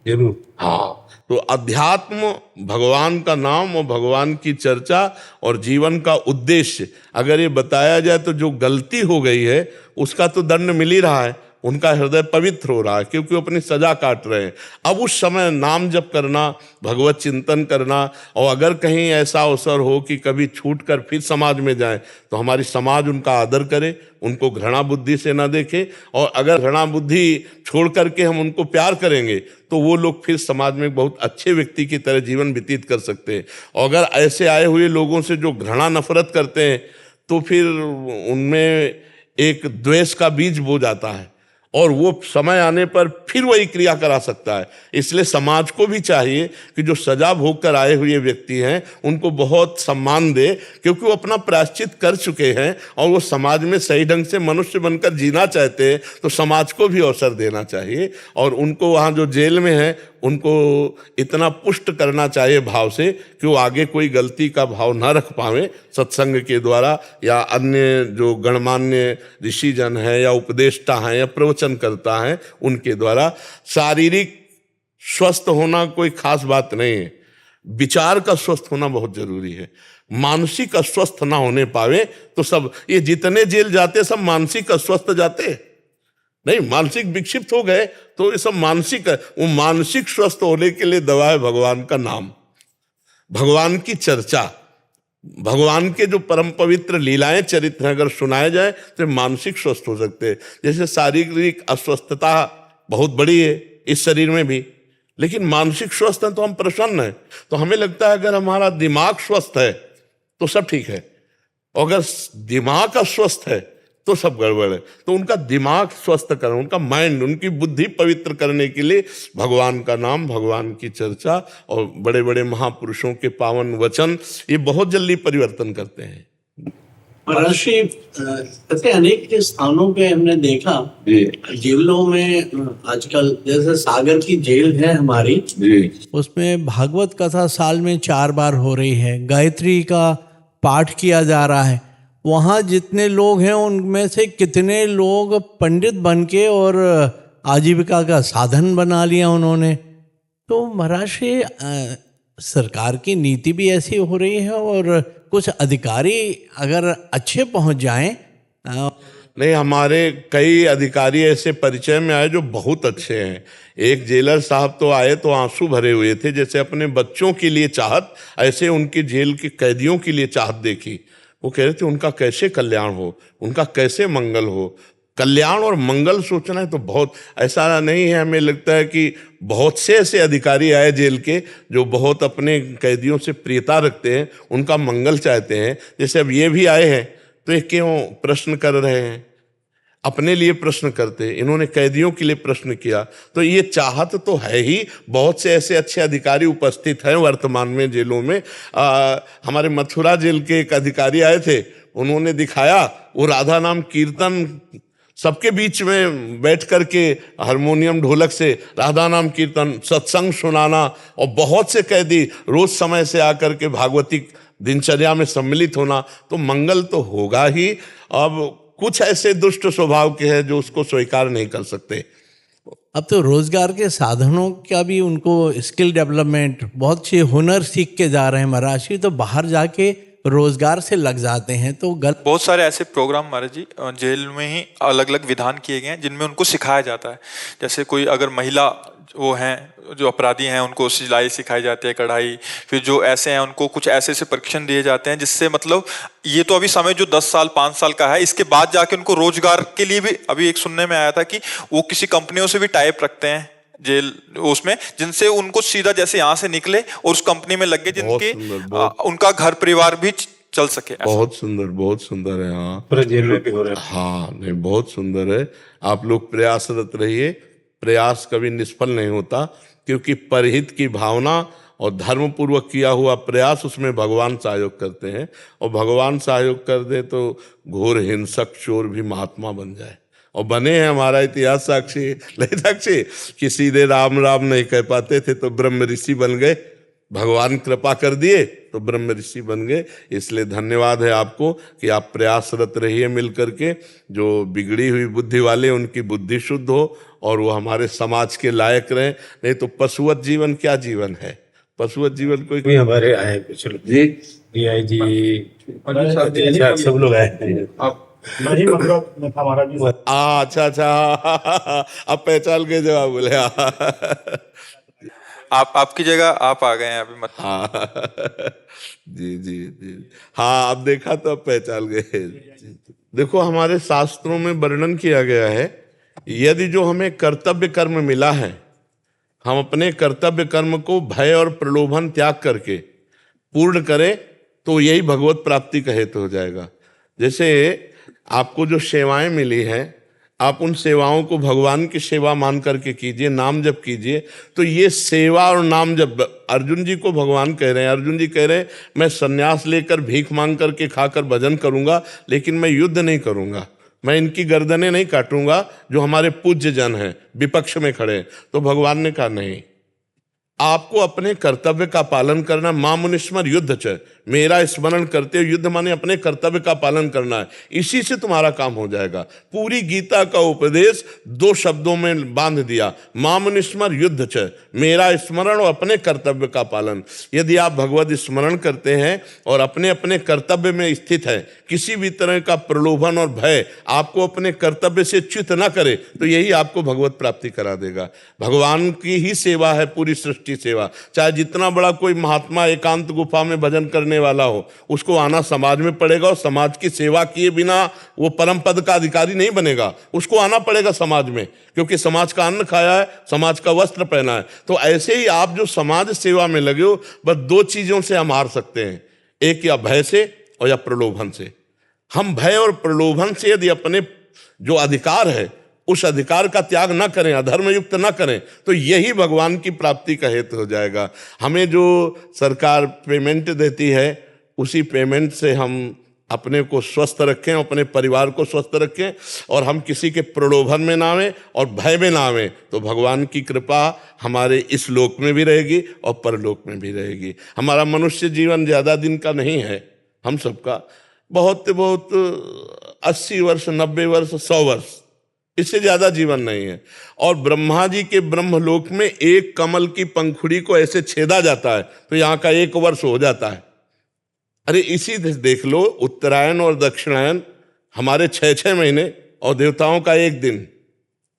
जरूर। हाँ, तो अध्यात्म, भगवान का नाम और भगवान की चर्चा और जीवन का उद्देश्य अगर ये बताया जाए तो जो गलती हो गई है उसका तो दंड मिल ही रहा है, उनका हृदय पवित्र हो रहा है क्योंकि वो अपनी सजा काट रहे हैं। अब उस समय नाम जप करना, भगवत चिंतन करना, और अगर कहीं ऐसा अवसर हो कि कभी छूट कर फिर समाज में जाएं तो हमारी समाज उनका आदर करे, उनको घृणा बुद्धि से ना देखे। और अगर घृणा बुद्धि छोड़ करके हम उनको प्यार करेंगे तो वो लोग फिर समाज में बहुत अच्छे व्यक्ति की तरह जीवन व्यतीत कर सकते हैं। और अगर ऐसे आए हुए लोगों से जो घृणा नफरत करते हैं तो फिर उनमें एक द्वेष का बीज बो जाता है और वो समय आने पर फिर वही क्रिया करा सकता है। इसलिए समाज को भी चाहिए कि जो सजा भोग कर आए हुए व्यक्ति हैं उनको बहुत सम्मान दे, क्योंकि वो अपना प्रायश्चित कर चुके हैं और वो समाज में सही ढंग से मनुष्य बनकर जीना चाहते हैं, तो समाज को भी अवसर देना चाहिए। और उनको वहाँ जो जेल में है उनको इतना पुष्ट करना चाहिए भाव से कि वो आगे कोई गलती का भाव ना रख पावे सत्संग के द्वारा, या अन्य जो गणमान्य ऋषिजन है या उपदेष्टा हैं या प्रवचन करता है उनके द्वारा। शारीरिक स्वस्थ होना कोई खास बात नहीं है, विचार का स्वस्थ होना बहुत जरूरी है। मानसिक अस्वस्थ ना होने पावे तो सब ये जितने जेल जाते सब मानसिक अस्वस्थ जाते नहीं, मानसिक विक्षिप्त हो गए तो ये सब मानसिक है। वो मानसिक स्वस्थ होने के लिए दवा है भगवान का नाम, भगवान की चर्चा, भगवान के जो परम पवित्र लीलाएं चरित्र अगर सुनाए जाए तो मानसिक स्वस्थ हो सकते हैं। जैसे शारीरिक अस्वस्थता बहुत बड़ी है इस शरीर में भी, लेकिन मानसिक स्वस्थ है तो हम प्रसन्न हैं। तो हमें लगता है अगर हमारा दिमाग स्वस्थ है तो सब ठीक है, और अगर दिमाग अस्वस्थ है तो सब गड़बड़ है। तो उनका दिमाग स्वस्थ करना, उनका माइंड, उनकी बुद्धि पवित्र करने के लिए भगवान का नाम, भगवान की चर्चा और बड़े बड़े महापुरुषों के पावन वचन ये बहुत जल्दी परिवर्तन करते हैं। महाराष्ट्र ऐसे अनेक स्थानों पे हमने देखा जी जेलों में आजकल, जैसे सागर की जेल है हमारी, जी उसमें भागवत कथा साल में 4 बार हो रही है, गायत्री का पाठ किया जा रहा है। वहाँ जितने लोग हैं उनमें से कितने लोग पंडित बन के और आजीविका का साधन बना लिया उन्होंने। तो महाराष्ट्र सरकार की नीति भी ऐसी हो रही है और कुछ अधिकारी अगर अच्छे पहुंच जाएं। नहीं, हमारे कई अधिकारी ऐसे परिचय में आए जो बहुत अच्छे हैं। एक जेलर साहब तो आए तो आंसू भरे हुए थे, जैसे अपने बच्चों के लिए चाहत, ऐसे उनकी जेल के कैदियों के लिए चाहत देखी। वो कह रहे थे उनका कैसे कल्याण हो, उनका कैसे मंगल हो। कल्याण और मंगल सोचना है तो बहुत, ऐसा नहीं है, हमें लगता है कि बहुत से ऐसे अधिकारी आए जेल के जो बहुत अपने कैदियों से प्रियता रखते हैं, उनका मंगल चाहते हैं। जैसे अब ये भी आए हैं तो ये क्यों प्रश्न कर रहे हैं, अपने लिए प्रश्न करते, इन्होंने कैदियों के लिए प्रश्न किया, तो ये चाहत तो है ही। बहुत से ऐसे अच्छे अधिकारी उपस्थित हैं वर्तमान में जेलों में। हमारे मथुरा जेल के एक अधिकारी आए थे, उन्होंने दिखाया वो राधा नाम कीर्तन सबके बीच में बैठ करके हारमोनियम ढोलक से राधा नाम कीर्तन सत्संग सुनाना, और बहुत से कैदी रोज समय से आकर के भागवती दिनचर्या में सम्मिलित होना, तो मंगल तो होगा ही। अब कुछ ऐसे दुष्ट स्वभाव के हैं जो उसको स्वीकार नहीं कर सकते। अब तो रोजगार के साधनों का भी उनको स्किल डेवलपमेंट, बहुत से हुनर सीख के जा रहे हैं महाराष्ट्र, तो बाहर जाके रोजगार से लग जाते हैं। तो बहुत सारे ऐसे प्रोग्राम महाराज जी जेल में ही अलग अलग विधान किए गए हैं जिनमें उनको सिखाया जाता है। जैसे कोई अगर महिला वो हैं जो अपराधी हैं उनको सिलाई सिखाई जाती है, कढ़ाई, फिर जो ऐसे हैं उनको कुछ ऐसे ऐसे प्रशिक्षण दिए जाते हैं जिससे मतलब ये तो अभी समय जो 10 साल 5 साल का है, इसके बाद जाके उनको रोजगार के लिए भी, अभी एक सुनने में आया था कि वो किसी कंपनियों से भी टाइप रखते हैं जेल उसमें, जिनसे उनको सीधा जैसे यहाँ से निकले और उस कंपनी में लग गए जिनके उनका घर परिवार भी चल सके। बहुत सुंदर, बहुत सुंदर है। हाँ, पूरा जेल में भी हो रहा है। हाँ, नहीं, बहुत सुंदर है। आप लोग प्रयासरत रहिए, प्रयास कभी निष्फल नहीं होता, क्योंकि परहित की भावना और धर्म पूर्वक किया हुआ प्रयास, उसमें भगवान सहयोग करते हैं, और भगवान सहयोग कर दे तो घोर हिंसक चोर भी महात्मा बन जाए, और बने हैं। हमारा इतिहास साक्षी, नहीं साक्षी, कि सीधे राम राम नहीं कह पाते थे तो ब्रह्म ऋषि बन गए, भगवान कृपा कर दिए तो ब्रह्म ऋषि बन गए। इसलिए धन्यवाद है आपको कि आप प्रयासरत रहिए मिल करके। जो बिगड़ी हुई बुद्धि वाले उनकी बुद्धि शुद्ध हो और वो हमारे समाज के लायक रहे। नहीं तो पशुवत जीवन क्या जीवन है, पशुवत जीवन कोई भी हमारे आए कुछ लोग जी आई जी, अच्छा, सब लोग आए हैं। नहीं मतलब मैं था महाराज जी। अच्छा अच्छा, अब पहचान के जवाब बोले। आपकी जगह आप आ गए हैं अभी मत। हाँ जी जी जी, हाँ, अब देखा तो अब पहचान गए। देखो, हमारे शास्त्रों में वर्णन किया गया है, यदि जो हमें कर्तव्य कर्म मिला है, हम अपने कर्तव्य कर्म को भय और प्रलोभन त्याग करके पूर्ण करें तो यही भगवत प्राप्ति का हेतु हो जाएगा। जैसे आपको जो सेवाएं मिली हैं, आप उन सेवाओं को भगवान की सेवा मान करके कीजिए, नाम जप कीजिए, तो ये सेवा और नाम जप, अर्जुन जी को भगवान कह रहे हैं, अर्जुन जी कह रहे हैं मैं संन्यास लेकर भीख मांग करके खाकर भजन करूंगा, लेकिन मैं युद्ध नहीं करूंगा, मैं इनकी गर्दनें नहीं काटूंगा जो हमारे पूज्य जन हैं, विपक्ष में खड़े हैं। तो भगवान ने कहा नहीं, आपको अपने कर्तव्य का पालन करना। मां मुनिस्मर युद्ध च, मेरा स्मरण करते हुए, युद्ध माने अपने कर्तव्य का पालन करना है, इसी से तुम्हारा काम हो जाएगा। पूरी गीता का उपदेश 2 शब्दों में बांध दिया, मां मुनिस्मर युद्ध च, मेरा स्मरण और अपने कर्तव्य का पालन। यदि आप भगवत स्मरण करते हैं और अपने अपने कर्तव्य में स्थित है, किसी भी तरह का प्रलोभन और भय आपको अपने कर्तव्य से च्युत न करे, तो यही आपको भगवत प्राप्ति करा देगा। भगवान की ही सेवा है पूरी सृष्टि सेवा। चाहे जितना बड़ा कोई महात्मा एकांत गुफा में भजन करने वाला हो, उसको आना समाज में पड़ेगा, और समाज की सेवा किए बिना वो परम पद का अधिकारी नहीं बनेगा, उसको आना पड़ेगा समाज में, क्योंकि समाज का अन्न खाया है, समाज का वस्त्र पहना है। तो ऐसे ही आप जो समाज सेवा में लगे हो, बस 2 चीजों से हम हार सकते हैं, एक या भय से और या प्रलोभन से। हम भय और प्रलोभन से यदि अपने जो अधिकार है उस अधिकार का त्याग न करें, अधर्म युक्त न करें, तो यही भगवान की प्राप्ति का हेतु हो जाएगा। हमें जो सरकार पेमेंट देती है, उसी पेमेंट से हम अपने को स्वस्थ रखें, अपने परिवार को स्वस्थ रखें, और हम किसी के प्रलोभन में ना आवें और भय में ना आवें, तो भगवान की कृपा हमारे इस लोक में भी रहेगी और परलोक में भी रहेगी। हमारा मनुष्य जीवन ज़्यादा दिन का नहीं है, हम सबका बहुत बहुत 80 वर्ष, 90 वर्ष, 100 वर्ष, इससे ज़्यादा जीवन नहीं है। और ब्रह्मा जी के ब्रह्मलोक में एक कमल की पंखुड़ी को ऐसे छेदा जाता है तो यहाँ का 1 वर्ष हो जाता है। अरे इसी देख लो, उत्तरायण और दक्षिणायन हमारे 6-6 महीने और देवताओं का 1 दिन,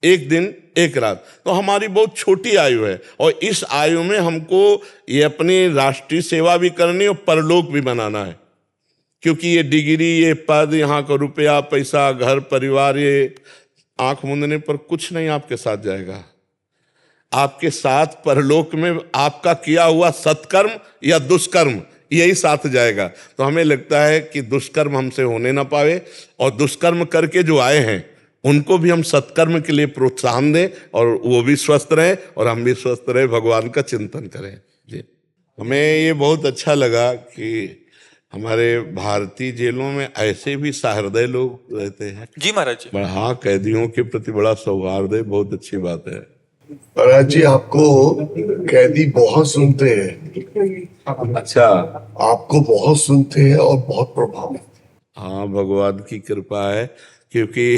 1 दिन 1 रात, तो हमारी बहुत छोटी आयु है। और इस आयु में हमको ये अपनी राष्ट्रीय सेवा भी करनी और परलोक भी बनाना है, क्योंकि ये डिग्री, ये पद, यहाँ का रुपया पैसा, घर परिवार, ये आंख मूंदने पर कुछ नहीं आपके साथ जाएगा। आपके साथ परलोक में आपका किया हुआ सत्कर्म या दुष्कर्म यही साथ जाएगा। तो हमें लगता है कि दुष्कर्म हमसे होने ना पावे, और दुष्कर्म करके जो आए हैं उनको भी हम सत्कर्म के लिए प्रोत्साहन दें, और वो भी स्वस्थ रहें और हम भी स्वस्थ रहें, भगवान का चिंतन करें। जी, हमें ये बहुत अच्छा लगा कि हमारे भारतीय जेलों में ऐसे भी सहृदय लोग रहते हैं। जी महाराज जी। हाँ, कैदियों के प्रति बड़ा सौहार्द है, बहुत अच्छी बात है। महाराज जी, आपको कैदी बहुत सुनते हैं। अच्छा, आपको बहुत सुनते हैं और बहुत प्रभावित। हाँ, भगवान की कृपा है, क्योंकि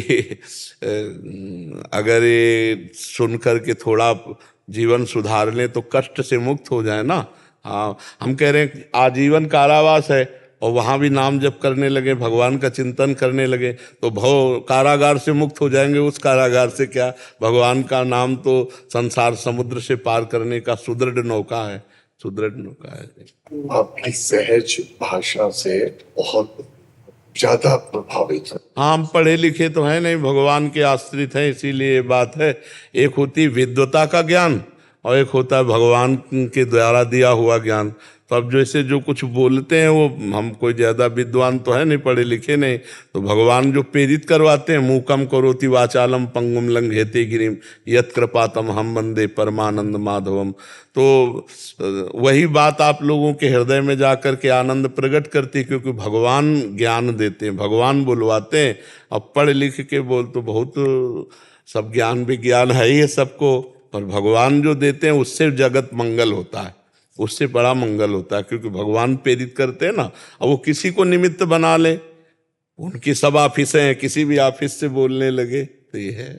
अगर ये सुन कर के थोड़ा जीवन सुधार लें तो कष्ट से मुक्त हो जाए ना। हाँ, हम कह रहे हैं आजीवन कारावास है और वहाँ भी नाम जप करने लगे, भगवान का चिंतन करने लगे तो भव कारागार से मुक्त हो जाएंगे। उस कारागार से क्या, भगवान का नाम तो संसार समुद्र से पार करने का सुदृढ़ नौका है, सुदृढ़ नौका है। आपकी सहज भाषा से बहुत ज्यादा प्रभावित है। हाँ, हम पढ़े लिखे तो हैं नहीं, भगवान के आश्रित हैं, इसीलिए ये बात है। एक होती विद्वता का ज्ञान और एक होता है भगवान के द्वारा दिया हुआ ज्ञान। तो अब जैसे जो कुछ बोलते हैं वो, हम कोई ज़्यादा विद्वान तो है नहीं, पढ़े लिखे नहीं, तो भगवान जो प्रेरित करवाते हैं, मूकम करोति वाचालम पंगुम लंघेते गिरिम यत् कृपातम हम वंदे परमानंद माधवम। तो वही बात आप लोगों के हृदय में जा कर के आनंद प्रकट करती, क्योंकि भगवान ज्ञान देते हैं, भगवान बुलवाते हैं। अब पढ़ लिख के बोल तो बहुत सब ज्ञान विज्ञान है ही है सबको, पर भगवान जो देते हैं उससे जगत मंगल होता है, उससे बड़ा मंगल होता है, क्योंकि भगवान प्रेरित करते हैं ना। अब वो किसी को निमित्त बना ले, उनकी सब ऑफिसें हैं, किसी भी ऑफिस से बोलने लगे तो ये है।